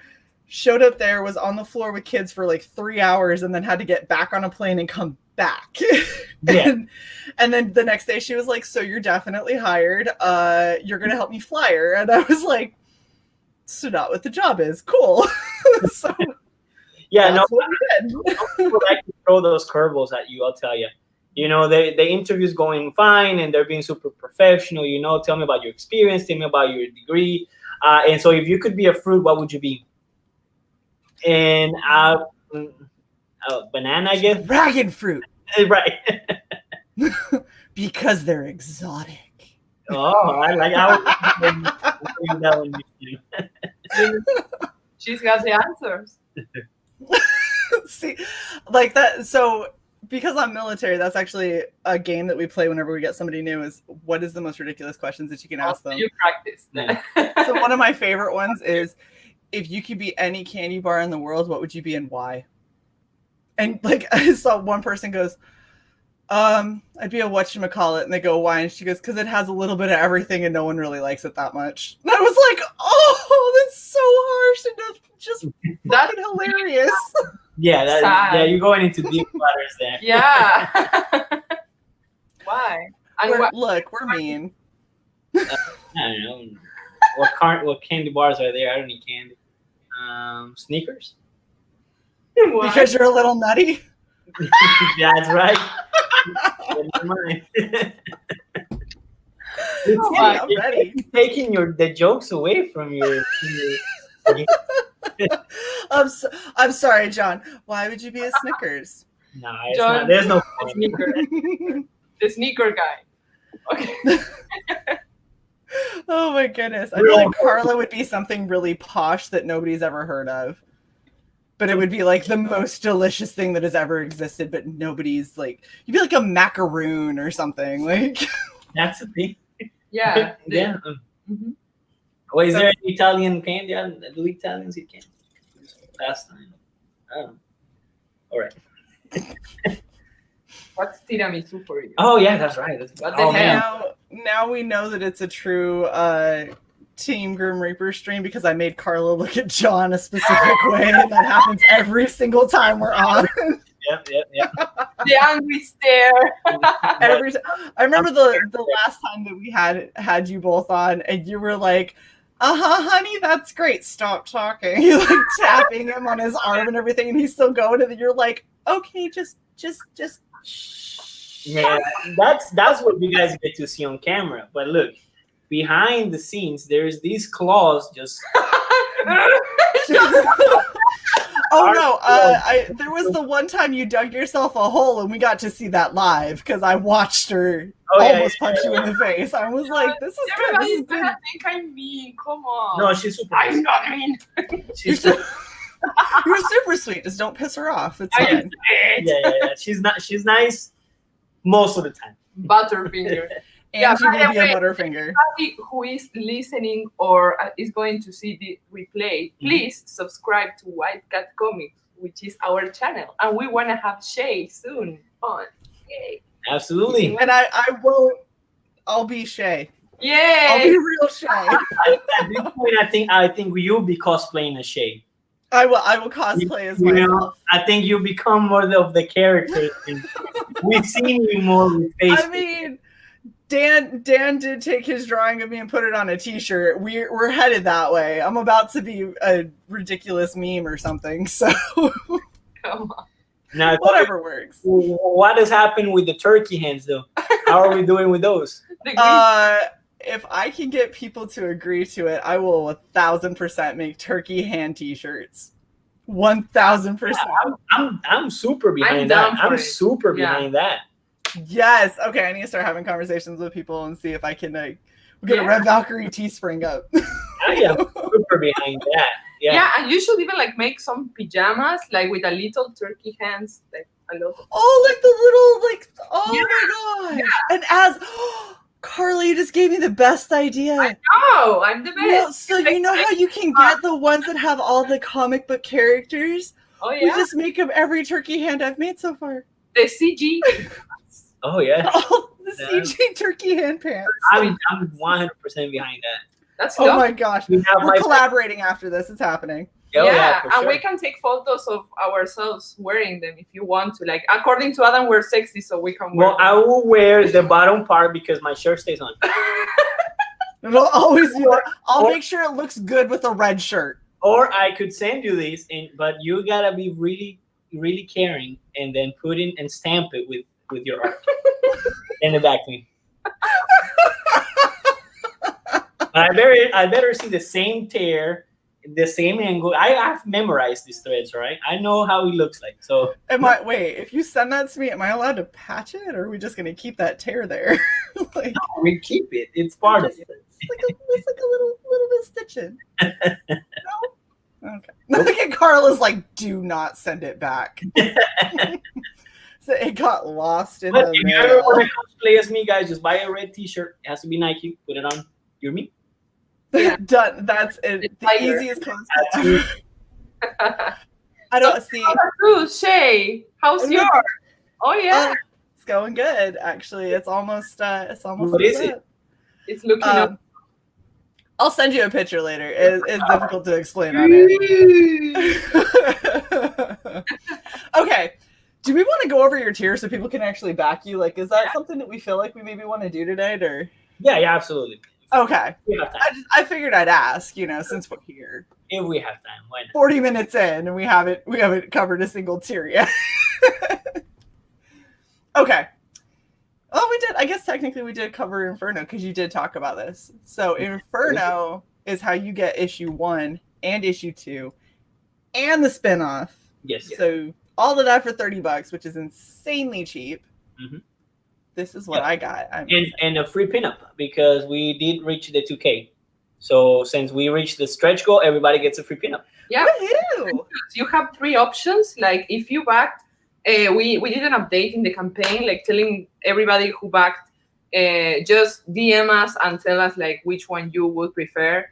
showed up there, was on the floor with kids for like 3 hours, and then had to get back on a plane and come back. Yeah. and then the next day she was like, so you're definitely hired. You're going to help me fly her. And I was like, so not what the job is. Cool. So yeah, no, people like to throw those curveballs at you, I'll tell you. You know, the interview's going fine and they're being super professional. You know, tell me about your experience, tell me about your degree. And so if you could be a fruit, what would you be? And banana, I guess. Dragon fruit. Right. Because they're exotic. Oh, I like that one. She's got the answers. See, like that. So because I'm military, that's actually a game that we play whenever we get somebody new is what is the most ridiculous questions that you can ask them. You practice. Yeah. So one of my favorite ones is, if you could be any candy bar in the world, what would you be and why? And like I saw one person goes, I'd be a whatchamacallit, and they go, why? And she goes, because it has a little bit of everything and no one really likes it that much. And I was like, oh, that's so harsh and that's just fucking hilarious. Yeah, you're going into deep waters there. Yeah. Why? Look, we're mean. I don't know. What candy bars are there? I don't eat candy. Sneakers? Why? Because you're a little nutty? That's right. Never mind. I'm ready. You're taking the jokes away from your I'm sorry, John. Why would you be a Snickers? No, it's not. There's no sneaker. The sneaker guy. Okay. Oh my goodness. I feel like Carla would be something really posh that nobody's ever heard of. But it would be like the most delicious thing that has ever existed, but nobody's like, you'd be like a macaroon or something. Like that's the thing. Yeah. Yeah. Mm-hmm. Well, is there an Italian candy? Do Italians eat candy? Last time. Oh. All right. What's tiramisu for you? Oh yeah, that's right. Now we know that it's a true Team Grim Reaper stream because I made Carla look at John a specific way, and that happens every single time we're on. Yep. The angry stare. I remember the last time that we had you both on, and you were like, honey, that's great. Stop talking. You like tapping him on his arm and everything, and he's still going, and then you're like, okay, just shh. Yeah, that's what you guys get to see on camera. But look, behind the scenes, there's these claws just. Oh no! There was the one time you dug yourself a hole, and we got to see that live because I watched her almost punch you in the face. I was like, "This is good." Everybody's gonna think I'm mean. Come on. No, she's super. I'm not mean. She's You're super sweet. Just don't piss her off. It's fine. Yeah. She's nice most of the time. Butterfinger. And she will be a Butterfinger. Anybody who is listening or is going to see the replay, please subscribe to White Cat Comics, which is our channel, and we want to have Shae soon on. Yay! Absolutely. And I'll be Shae. Yay! I'll be real Shae. At this point, I think you'll be cosplaying as Shae. I will cosplay as myself. I think you become more of the character. We've seen you more with Facebook. I mean, Dan did take his drawing of me and put it on a t-shirt. We're headed that way. I'm about to be a ridiculous meme or something. So Come on. Now, whatever works. What has happened with the turkey hens, though? How are we doing with those? If I can get people to agree to it, I will 1,000% make turkey hand t-shirts. 1,000%. I'm super behind that. I'm super behind that. Yes. Okay, I need to start having conversations with people and see if I can get a Red Valkyrie Teespring up. I am super behind that. Yeah, and you should even like make some pajamas like with a little turkey hands, like a little. Oh, like the little my gosh! Yeah. And as Carla, you just gave me the best idea. I know, I'm the best. So you know how you can get the ones that have all the comic book characters? Oh yeah. We just make them every turkey hand I've made so far. The CG. Oh yeah. Oh, the CG turkey hand pants. I'm 100% behind that. That's oh my gosh. We're my collaborating after this. It's happening. Yeah, and we can take photos of ourselves wearing them if you want to. Like, according to Adam, we're sexy, so we can wear them. I will wear the bottom part because my shirt stays on. It'll always be like, I'll make sure it looks good with a red shirt. Or I could send you these, but you gotta be really, really caring and then put in and stamp it with your art. Send it back to me. I better see the same tear, the same angle. I've memorized these threads, right? I know how it looks like. So wait, if you send that to me, am I allowed to patch it, or are we just gonna keep that tear there? Like, no, we keep it. It's part of it. It's like a little bit of stitching. No? Okay. Look at Carla's like, do not send it back. So it got lost in the mail. If you ever want to cosplay as me, guys, just buy a red t-shirt. It has to be Nike. Put it on. You're me. Yeah. Done. That's it. The easiest concept. I don't see. Shae, how's yours? Oh yeah. It's going good. Actually, it's almost. What is it? It's looking up. I'll send you a picture later. It's difficult to explain on it. Okay. Do we want to go over your tier so people can actually back you? Like, is that something that we feel like we maybe want to do tonight, or? Yeah, absolutely. Okay. We have time. I figured I'd ask, since we're here. If we have time, why not? 40 minutes in, and we haven't covered a single tier yet. Okay. Oh, we did. I guess technically we did cover Inferno because you did talk about this. So Inferno is how you get issue 1 and issue 2 and the spinoff. Yes. So all of that for $30, which is insanely cheap. Mm-hmm. This is what I got. And a free pinup because we did reach the 2K. So since we reached the stretch goal, everybody gets a free pinup. Yeah. Woohoo! You have 3 options. Like if you backed, we did an update in the campaign, like telling everybody who backed, just DM us and tell us like which one you would prefer.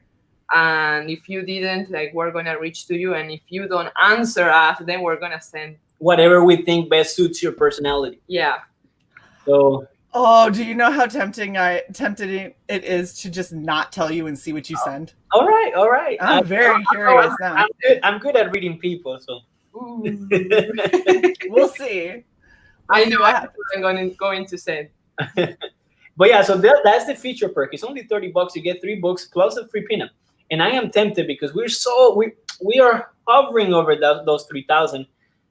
And if you didn't, like we're gonna reach to you. And if you don't answer us, then we're gonna send whatever we think best suits your personality. Yeah. So. Oh, do you know how tempting it is to just not tell you and see what you send? All right. I'm very curious now. I'm good at reading people, so. We'll see. I know what I'm going to say. But yeah, so that's the feature perk. It's only $30. You get 3 books plus a free pinup. And I am tempted because we are hovering over those 3,000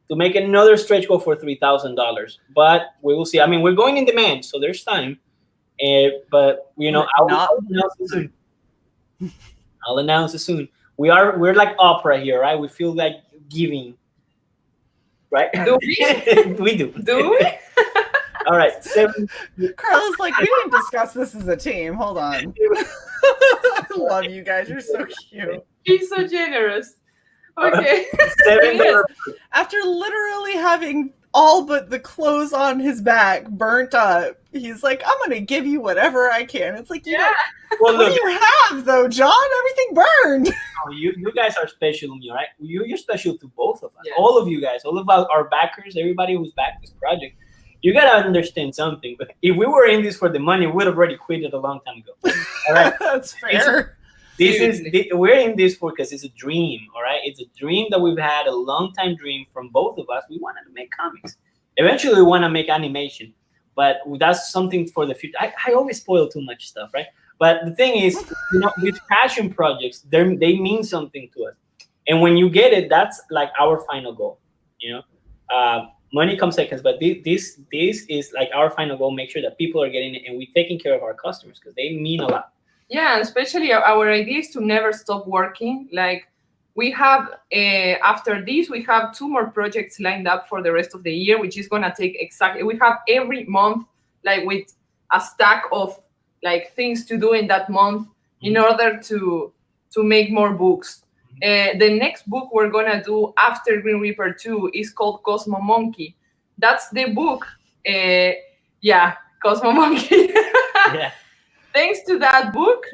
to make another stretch goal for $3,000. But we will see. I mean, we're going in demand, so there's time. But I'll announce it soon. I'll announce it soon. We're like opera here, right? We feel like giving. Right? Do we? We do. Do we? All right. 7. Carla's like, we didn't discuss this as a team. Hold on. I love you guys. You're so cute. He's so generous. Okay. 7. After literally having all but the clothes on his back burnt up, he's like, I'm going to give you whatever I can. It's like, what do you have, though, John? Everything burned. Oh, you guys are special to me, right? You're special to both of us. Yeah. All of you guys, all of our backers, everybody who's backed this project. You got to understand something. But if we were in this for the money, we would have already quit it a long time ago. All right? That's fair. We're in this for because it's a dream, all right? It's a dream that we've had, a long time dream from both of us. We wanted to make comics. Eventually, we want to make animation, but that's something for the future. I always spoil too much stuff, right? But the thing is, these passion projects, they mean something to us. And when you get it, that's like our final goal, Money comes seconds, but this is like our final goal. Make sure that people are getting it, and we're taking care of our customers because they mean a lot. Yeah, and especially our idea is to never stop working. Like we have, after this, we have 2 more projects lined up for the rest of the year, which is gonna take we have every month, like with a stack of like things to do in that month in order to make more books. The next book we're gonna do after Green Reaper 2 is called Cosmo Monkey. That's the book. Cosmo Monkey. Yeah. Thanks to that book,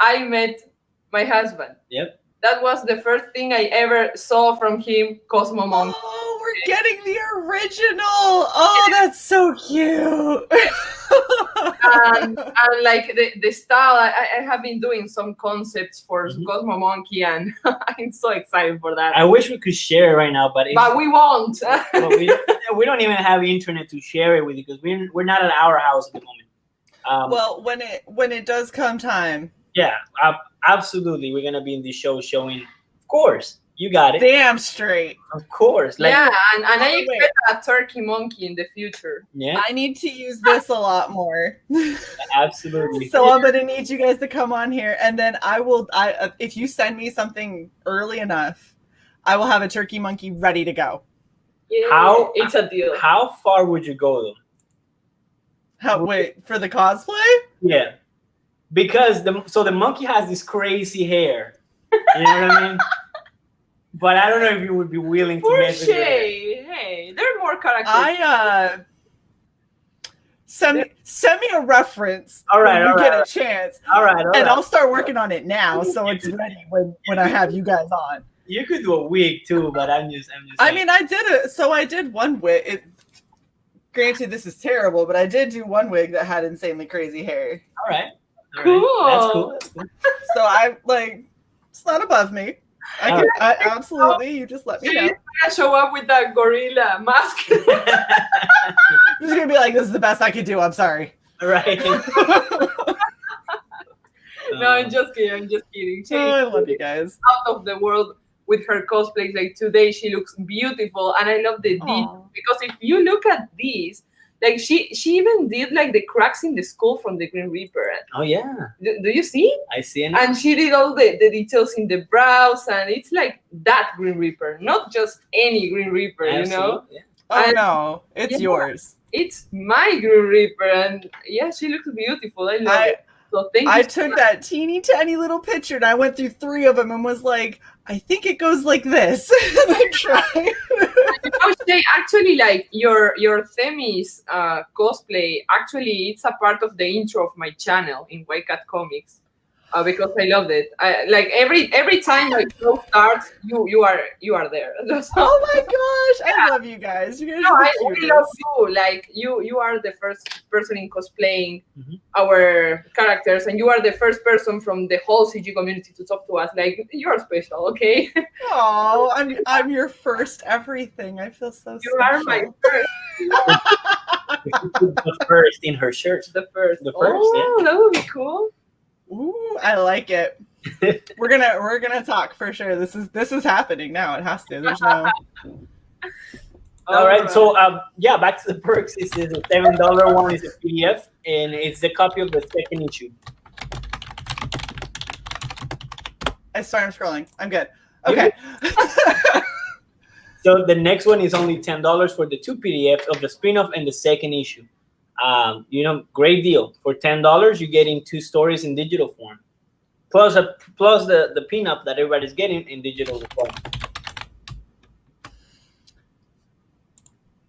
I met my husband. Yep. That was the first thing I ever saw from him, Cosmo Monkey. Oh, we're getting the original. Oh, that's so cute. and like the style, I have been doing some concepts for Cosmo Monkey, and I'm so excited for that. I wish we could share it right now, but we won't. But we don't even have internet to share it with you because we're not at our house at the moment. Well, when it does come time. Yeah, absolutely. We're gonna be in the show showing. Of course, you got it. Damn straight. Of course. And I expect a turkey monkey in the future. Yeah. I need to use this a lot more. Absolutely. So I'm gonna need you guys to come on here, and then if you send me something early enough, I will have a turkey monkey ready to go. Yeah, it's a deal. How far would you go though? Wait, for the cosplay? Yeah. Because the monkey has this crazy hair. You know what I mean? But I don't know if you would be willing to mess with it. Hey, there are more characters. Send me a reference when you get a chance. All right. And I'll start working on it now, so it's ready when I have you guys on. You could do a wig too, but I'm just I mean, I did it. So I did one wig. Granted, this is terrible, but I did do one wig that had insanely crazy hair. All right. Cool. That's cool. That's cool. So I like, it's not above me. I absolutely. You just let me know. She's gonna show up with that gorilla mask. I'm just gonna be like, this is the best I could do. I'm sorry. Right. No, I'm just kidding. I'm just kidding. Oh, I love you guys. Out of the world with her cosplays. Like today, she looks beautiful, and I love the detail because if you look at these, like she even did like the cracks in the skull from the Green Reaper. Oh yeah. Do you see? I see it. And she did all the details in the brows, and it's like that Green Reaper, not just any Green Reaper, you know? Yeah. Oh And- no, it's yours. It's my Green Reaper, and yeah, she looks beautiful. I love it. So thank you. I so took much. that teeny tiny little picture and I went through 3 of them and was like, I think it goes like this. And I tried. They actually like your Themis cosplay. Actually, it's a part of the intro of my channel in White Cat Comics because I loved it. I like every time my show starts, you are there. So, Oh my gosh, I love you guys. You guys no, are I the really cutest. love you. Like you are the first person in cosplaying Mhm. our characters, and you are the first person from the whole CG community to talk to us. Like you are special, okay? Oh, I'm your first everything. I feel so You are my special. first. The first in her shirt. The first. The first, Oh, that would be cool. Ooh, I like it. We're gonna talk for sure. This is happening now. It has to. There's no. All right. So yeah, back to the perks. This is a $7 one. Is a PDF, and it's the copy of the second issue. Sorry, I'm scrolling. I'm good. Okay. So the next one is only $10 for the 2 PDFs of the spin-off and the second issue. Great deal. For $10, you're getting 2 stories in digital form, plus the pinup that everybody's getting in digital form.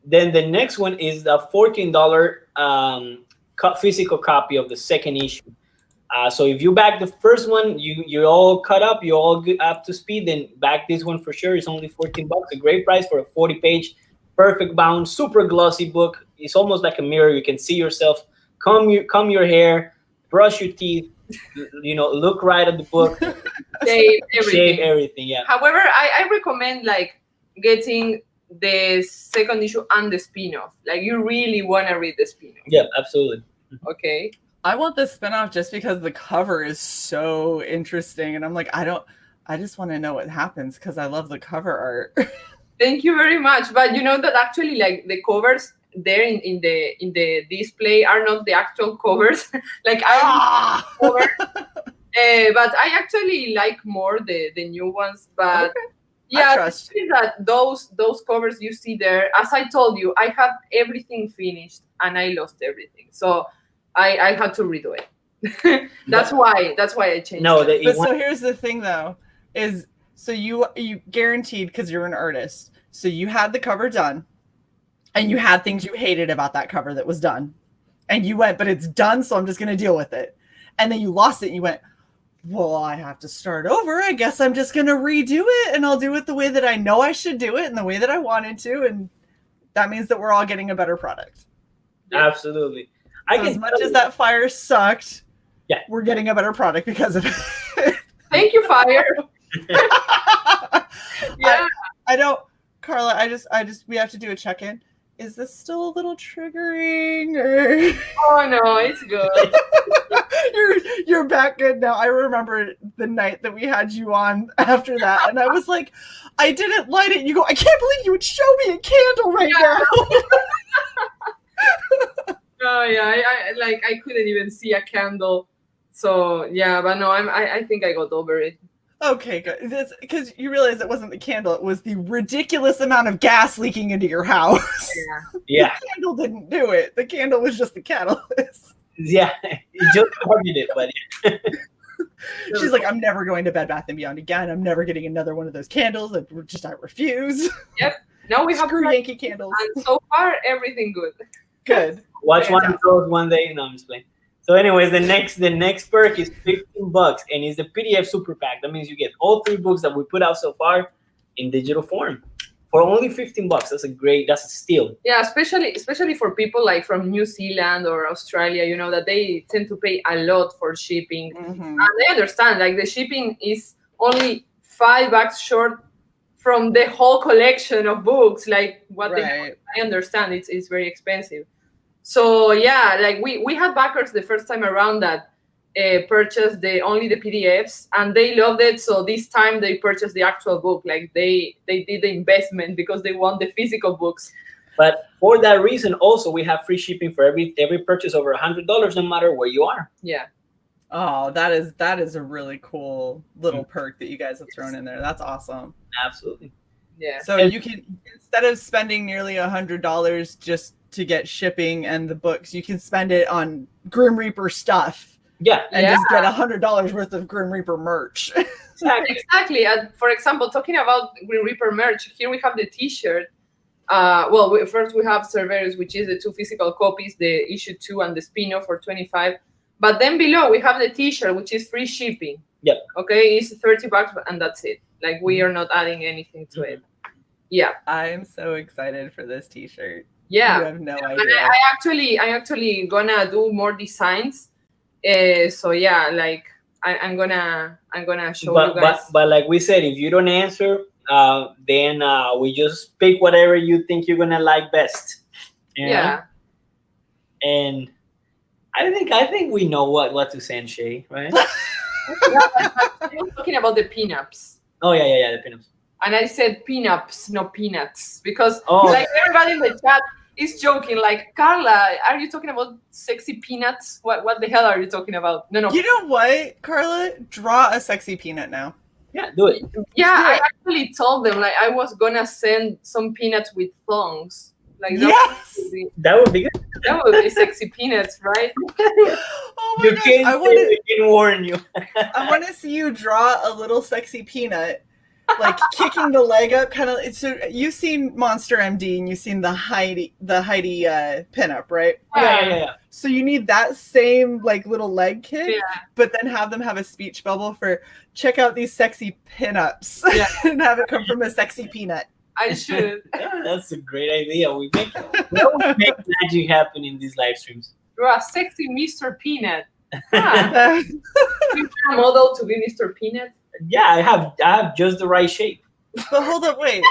Then the next one is the $14 physical copy of the second issue. So if you back the first one, you're all cut up, you're all good, up to speed. Then back this one for sure. It's only $14. A great price for a 40-page, perfect bound, super glossy book. It's almost like a mirror. You can see yourself. Comb your hair, brush your teeth. Look right at the book. Shave everything. Yeah. However, I recommend like getting the second issue and the spin-off. Like you really want to read the spin-off. Yeah, absolutely. Okay. I want the spinoff just because the cover is so interesting, and I'm like, I just want to know what happens because I love the cover art. Thank you very much. But you know that actually, like the covers there in the display are not the actual covers. Like cover. But I actually like more the new ones. But Okay. yeah, trust. the thing is that those covers you see there, as I told you, I have everything finished and I lost everything. So I had to redo it. That's why I changed. No, it. But so here's the thing, though, is so you guaranteed because you're an artist, so you had the cover done, and you had things you hated about that cover that was done, and you went, but it's done, so I'm just gonna deal with it, and then you lost it, and you went, well, I have to start over. I guess I'm just gonna redo it, and I'll do it the way that I know I should do it, and the way that I wanted to, and that means that we're all getting a better product. Absolutely. So as much as that fire sucked, yeah, we're getting a better product because of it. Thank you, Fire. Yeah. I don't, Carla. I just we have to do a check-in. Is this still a little triggering? Or Oh no, it's good. you're back good now. I remember the night that we had you on after that, and I was like, I didn't light it. You go, I can't believe you would show me a candle right now. Oh yeah, I couldn't even see a candle. So yeah, but no, I think I got over it. Okay, good. Because you realize it wasn't the candle; it was the ridiculous amount of gas leaking into your house. Yeah. The candle didn't do it. The candle was just the catalyst. Yeah, you just started it, but She's like, I'm never going to Bed Bath & Beyond again. I'm never getting another one of those candles. I refuse. Yep. Now we have Screw Yankee candles. and so far everything good. Good. watch one of those one day. No, I'm just playing. So, anyways, the next perk is $15, and it's the PDF Super Pack. That means you get all 3 books that we put out so far in digital form for only $15. That's a steal. Yeah, especially for people like from New Zealand or Australia, you know, that they tend to pay a lot for shipping. And they understand, like, the shipping is only $5 short from the whole collection of books. Like, what I understand, it's very expensive. So yeah, like we had backers the first time around that purchased only the PDFs, and they loved it. So this time they purchased the actual book. Like, they did the investment because they want the physical books. But for that reason, also we have free shipping for every purchase over $100, no matter where you are. Yeah. Oh, that is a really cool little perk that you guys have thrown in there. That's awesome. Absolutely. Yeah. So you can, instead of spending nearly $100 just to get shipping and the books, you can spend it on Grim Reaper stuff. Yeah. And just get $100 worth of Grim Reaper merch. Exactly. For example, talking about Grim Reaper merch, here we have the T-shirt. First we have Cerberus, which is the 2 physical copies, the issue 2 and the spin-off for $25. But then below we have the T-shirt, which is free shipping. Yep. Okay, it's $30, and that's it. Like, we are not adding anything to it. Yeah. I'm so excited for this T-shirt. Yeah. You have no idea. And I actually gonna do more designs. So yeah, like I'm gonna show you guys. But like we said, if you don't answer, then we just pick whatever you think you're gonna like best. Yeah. And I think we know what to send Shae, right? I'm talking about the pinups. Oh yeah, the pinups. And I said pinups, not peanuts, because like everybody in the chat is joking. Like, Carla, are you talking about sexy peanuts? What the hell are you talking about? No. You know what, Carla? Draw a sexy peanut now. Yeah, do it. Yeah, I actually told them, like, I was gonna send some peanuts with thongs. Like, that would be good. That would be sexy peanuts, right? Oh my gosh, I can warn you. I want to see you draw a little sexy peanut, like kicking the leg up, kind of. So you've seen Monster MD and you've seen the Heidi pinup, right? Yeah. So you need that same like little leg kick, but then have them have a speech bubble for check out these sexy pinups, and have it come from a sexy peanut. I should. Yeah, that's a great idea. We always make magic happen in these live streams. You're a sexy Mr. Peanut. Huh. You a model to be Mr. Peanut? Yeah, I have just the right shape. But hold up, wait.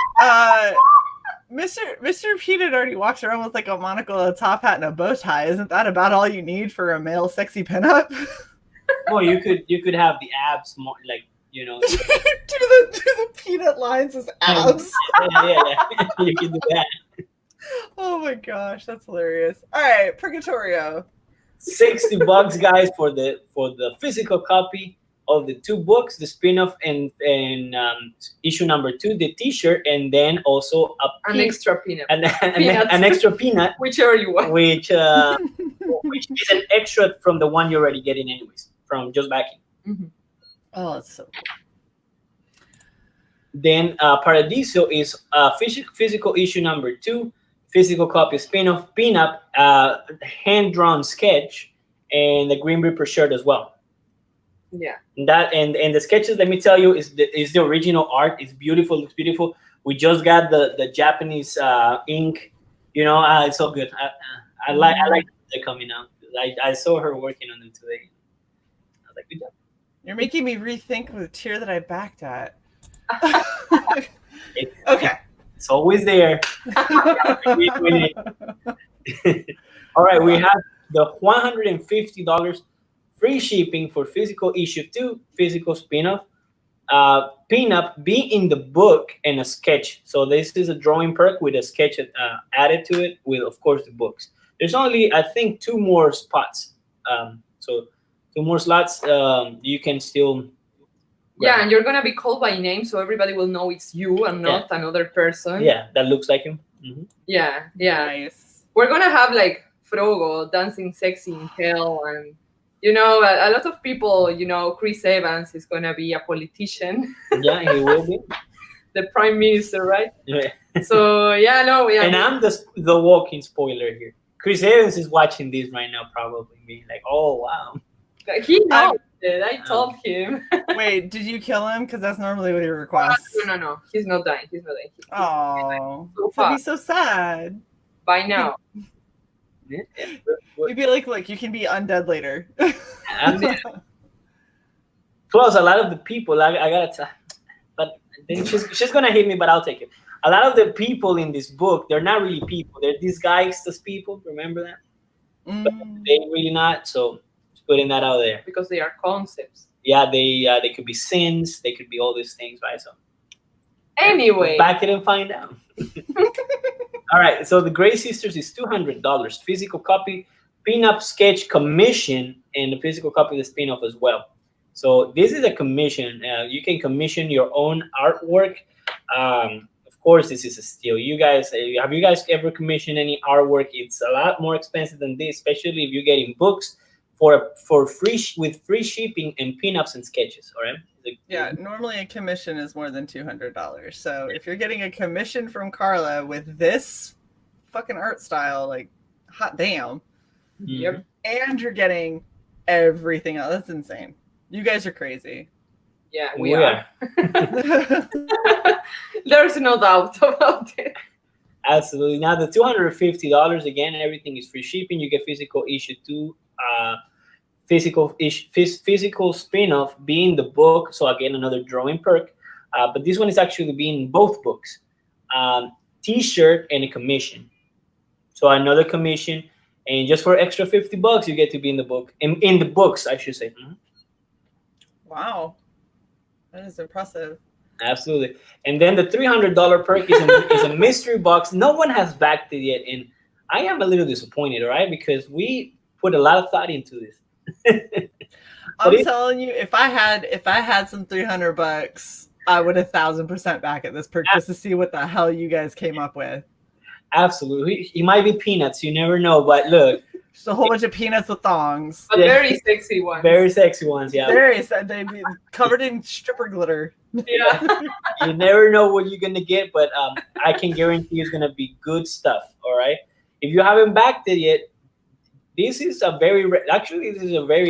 Mr. Peanut already walks around with like a monocle, a top hat, and a bow tie. Isn't that about all you need for a male sexy pinup? Well, you could have the abs more, like, you know. do the peanut lines as abs. Yeah. You can do that. Oh my gosh, that's hilarious. All right, Purgatorio. $60, guys, for the physical copy of the 2 books, the spin-off and issue number 2, the T-shirt, and then also an extra peanut, an extra peanut, whichever you want, which is an extra from the one you're already getting anyways, from just backing. Mm-hmm. Oh, that's so cool. Then Paradiso is physical issue number 2, physical copy spin-off, pinup, hand-drawn sketch, and the Green Reaper shirt as well. Yeah. That and the sketches, let me tell you, is the original art. It's beautiful. Looks beautiful. We just got the Japanese ink. You know, it's so good. I like they're coming out. I saw her working on them today. I was like, good job. You're making me rethink the tier that I backed at. Okay. It's always there. All right, we have the $150 free shipping for physical issue 2, physical spin-off, pinup, be in the book, and a sketch. So this is a drawing perk with a sketch added to it, with, of course, the books. There's only, I think, 2 more spots. So 2 more slots. You can still. Yeah, and you're gonna be called by name, so everybody will know it's you and not another person. Yeah, that looks like him. Mm-hmm. Yeah. Nice. We're gonna have like Frogo dancing sexy in hell, and you know, a lot of people. You know, Chris Evans is gonna be a politician. Yeah, he will be the prime minister, right? Yeah. So yeah, no, yeah. And I'm the walking spoiler here. Chris Evans is watching this right now, probably being like, "Oh wow." He knows. did. I told him. Wait, did you kill him? Because that's normally what he requests. No. He's not dying. He's not dying. Oh, So that'd be fast. so sad. By now. You'd be like, you can be undead later. Plus, a lot of the people, I gotta tell, but then she's gonna hit me, but I'll take it. A lot of the people in this book, they're not really people. They're disguised as people. Remember that? But they're really not. So just putting that out there. Because they are concepts. Yeah, they could be sins. They could be all these things, right? So anyway, back it and find out. All right. So the Gray Sisters is $200. Physical copy, pin-up sketch commission, and the physical copy of the spin-off as well. So this is a commission. You can commission your own artwork. Of course, this is a steal. You guys, have you guys ever commissioned any artwork? It's a lot more expensive than this, especially if you're getting books for free with free shipping and pinups and sketches. All right. Yeah, normally a commission is more than $200. So if you're getting a commission from Carla with this fucking art style, like, hot damn. Yep. And you're getting everything else. That's insane. You guys are crazy. Yeah, we are. There's no doubt about it. Absolutely. Now the $250, again, everything is free shipping. You get physical issue 2, physical spin-off being the book. So again, another drawing perk. But this one is actually being both books. T-shirt and a commission. So another commission, and just for extra $50, you get to be in the book. In the books, I should say. Mm-hmm. Wow. That is impressive. Absolutely. And then the $300 perk is a mystery box. No one has backed it yet, and I am a little disappointed, all right? Because we put a lot of thought into this. I'm telling you, if I had some $300, I would 1,000% back at this perk just to see what the hell you guys came up with. Absolutely. It might be peanuts. You never know. But look. Just a whole bunch of peanuts with thongs. But very sexy ones. Very sexy ones, yeah. Very sad. They'd be covered in stripper glitter. Yeah. You never know what you're going to get, but I can guarantee it's going to be good stuff, all right? If you haven't backed it yet, this is a very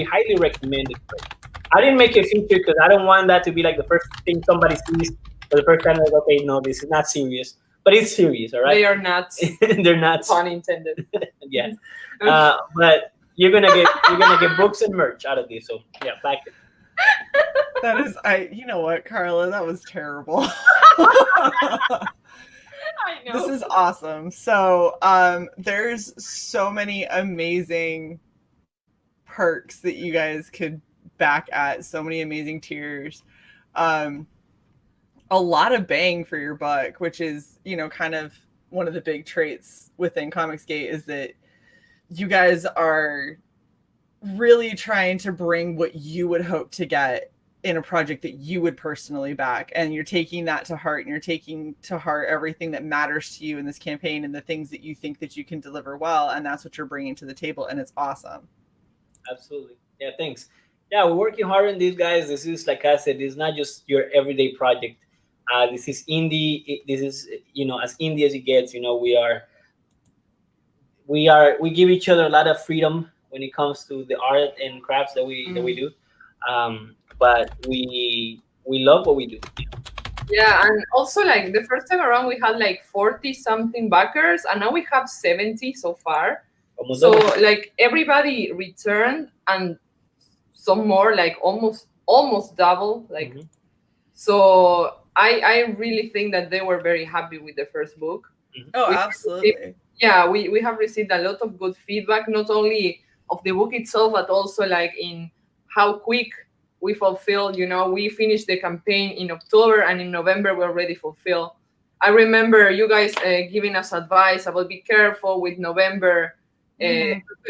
highly recommended book. I didn't make a feature because I don't want that to be like the first thing somebody sees for the first time. Like, okay, no, this is not serious. But it's serious, all right? They are nuts. They're nuts. Pun intended. Yes. But you're gonna get books and merch out of this. So yeah, back it. That is, you know what, Carla, that was terrible. I know. This is awesome. So there's so many amazing perks that you guys could back at, so many amazing tiers. A lot of bang for your buck, which is, kind of one of the big traits within Comicsgate, is that you guys are really trying to bring what you would hope to get in a project that you would personally back. And you're taking that to heart, and you're taking to heart everything that matters to you in this campaign and the things that you think that you can deliver well. And that's what you're bringing to the table. And it's awesome. Absolutely. Yeah, thanks. Yeah, we're working hard on these guys. This is, like I said, it's not just your everyday project. This is indie. This is, as indie as it gets. We give each other a lot of freedom when it comes to the art and crafts that we do. But we love what we do. Yeah, and also like the first time around we had like 40 something backers, and now we have 70 so far. Almost so double. Like everybody returned, and some more, like almost double. Like So I really think that they were very happy with the first book. Oh, absolutely. We have received a lot of good feedback, not only of the book itself, but also like in how quick we fulfilled. We finished the campaign in October, and in November we already fulfilled. I remember you guys giving us advice about be careful with November,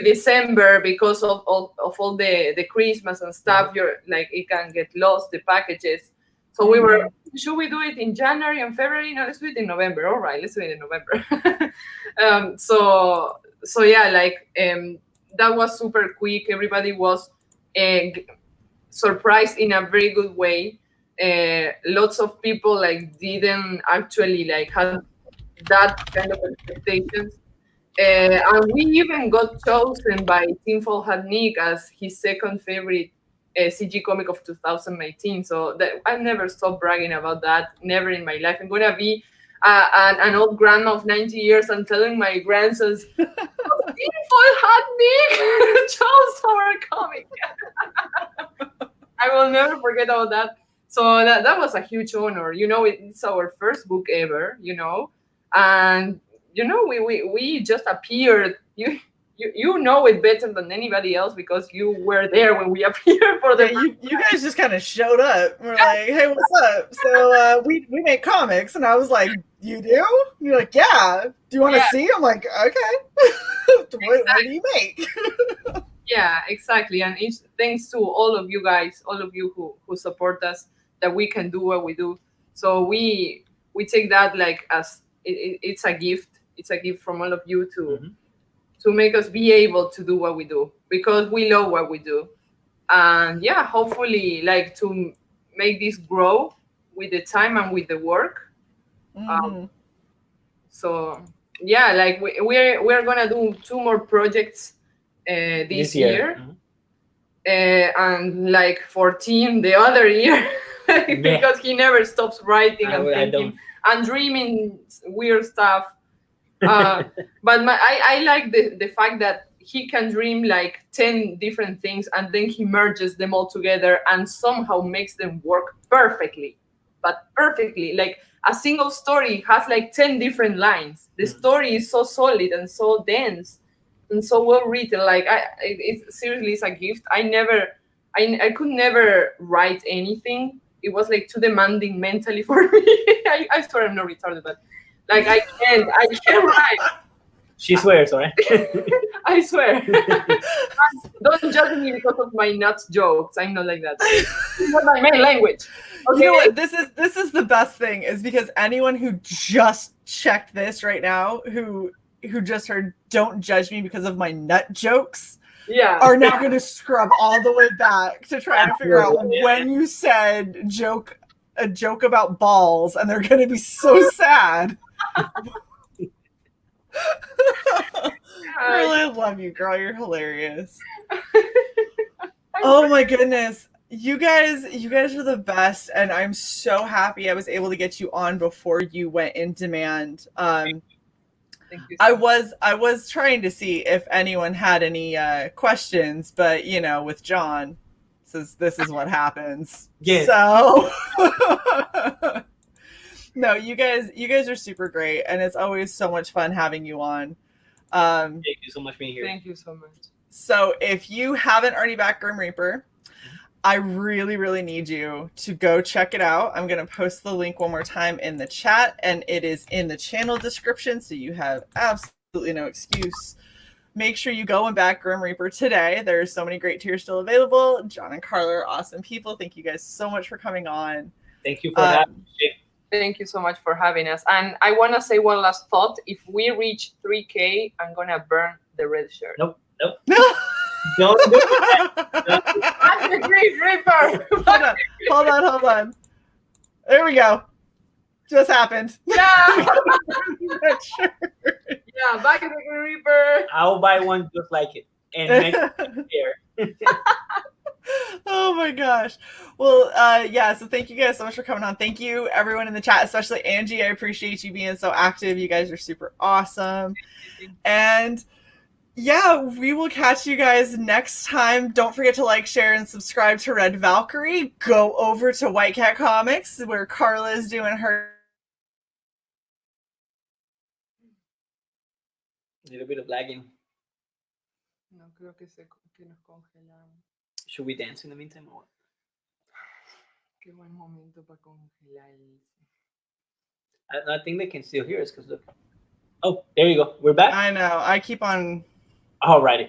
December, because of all the Christmas and stuff. You're like, it can get lost, the packages. So we were, should we do it in January and February? No, let's do it in November. All right, let's do it in November. So that was super quick. Everybody was surprised in a very good way. Lots of people didn't actually have that kind of expectations. And we even got chosen by Tinfoil Hat Nick as his second favorite CG comic of 2019. So that I never stop bragging about that. Never in my life. I'm gonna be an old grandma of 90 years and telling my grandsons, "Tinfoil hat Nick, Charles our comic." I will never forget about that. So that was a huge honor. It's our first book ever. And we just appeared. You know it better than anybody else because you were there when we appeared for the. You guys just kind of showed up. We're like, hey, what's up? So we make comics, and I was like, you do? And you're like, yeah. Do you want to see? I'm like, okay. What do you make? Yeah, exactly. And it's thanks to all of you guys, all of you who support us, that we can do what we do. So we take that like as it's a gift. It's a gift from all of you to make us be able to do what we do because we love what we do. And yeah, hopefully like to make this grow with the time and with the work. So yeah, like we're gonna do 2 more projects this year. And like 14 the other year because he never stops writing and thinking and dreaming weird stuff. But I like the fact that he can dream like 10 different things and then he merges them all together and somehow makes them work perfectly. But perfectly, like a single story has like 10 different lines. The story is so solid and so dense and so well written. Like it seriously is a gift. I could never write anything. It was like too demanding mentally for me. I swear I'm not retarded, but like I can't write. She swears, right? I swear. Don't judge me because of my nuts jokes. I'm not like that. It's not my main language. Okay. You know what? This is the best thing is because anyone who just checked this right now, who just heard "Don't judge me because of my nut jokes," are now going to scrub all the way back to try to figure out when you said a joke about balls, and they're going to be so sad. Girl, I love you, girl. You're hilarious. Oh my goodness. You guys are the best, and I'm so happy I was able to get you on before you went in demand. Thank you I was trying to see if anyone had any questions, but with John, this is what happens. Yeah. So no, you guys are super great, and it's always so much fun having you on. Thank you so much for being here. Thank you so much. So if you haven't already backed Grim Reaper, I really, really need you to go check it out. I'm going to post the link one more time in the chat, and it is in the channel description, so you have absolutely no excuse. Make sure you go and back Grim Reaper today. There's so many great tiers still available. John and Carla are awesome people. Thank you guys so much for coming on. Thank you for having me. Thank you so much for having us. And I want to say one last thought. If we reach 3K, I'm going to burn the red shirt. Nope. Don't do that. I'm the Great Reaper. Hold on. There we go. Just happened. Yeah. Yeah, back in the Great Reaper. I'll buy one just like it and make it here. Oh my gosh. Well, yeah, so thank you guys so much for coming on. Thank you everyone in the chat, especially Angie. I appreciate you being so active. You guys are super awesome. And yeah, we will catch you guys next time. Don't forget to like, share, and subscribe to Red Valkyrie. Go over to White Cat Comics where Carla is doing her Little bit of lagging. No, creo que nos congelamos. Should we dance in the meantime or what? Qué buen momento para congelar. I think they can still hear us because look. Oh, there you go. We're back. I know. I keep on. Alrighty.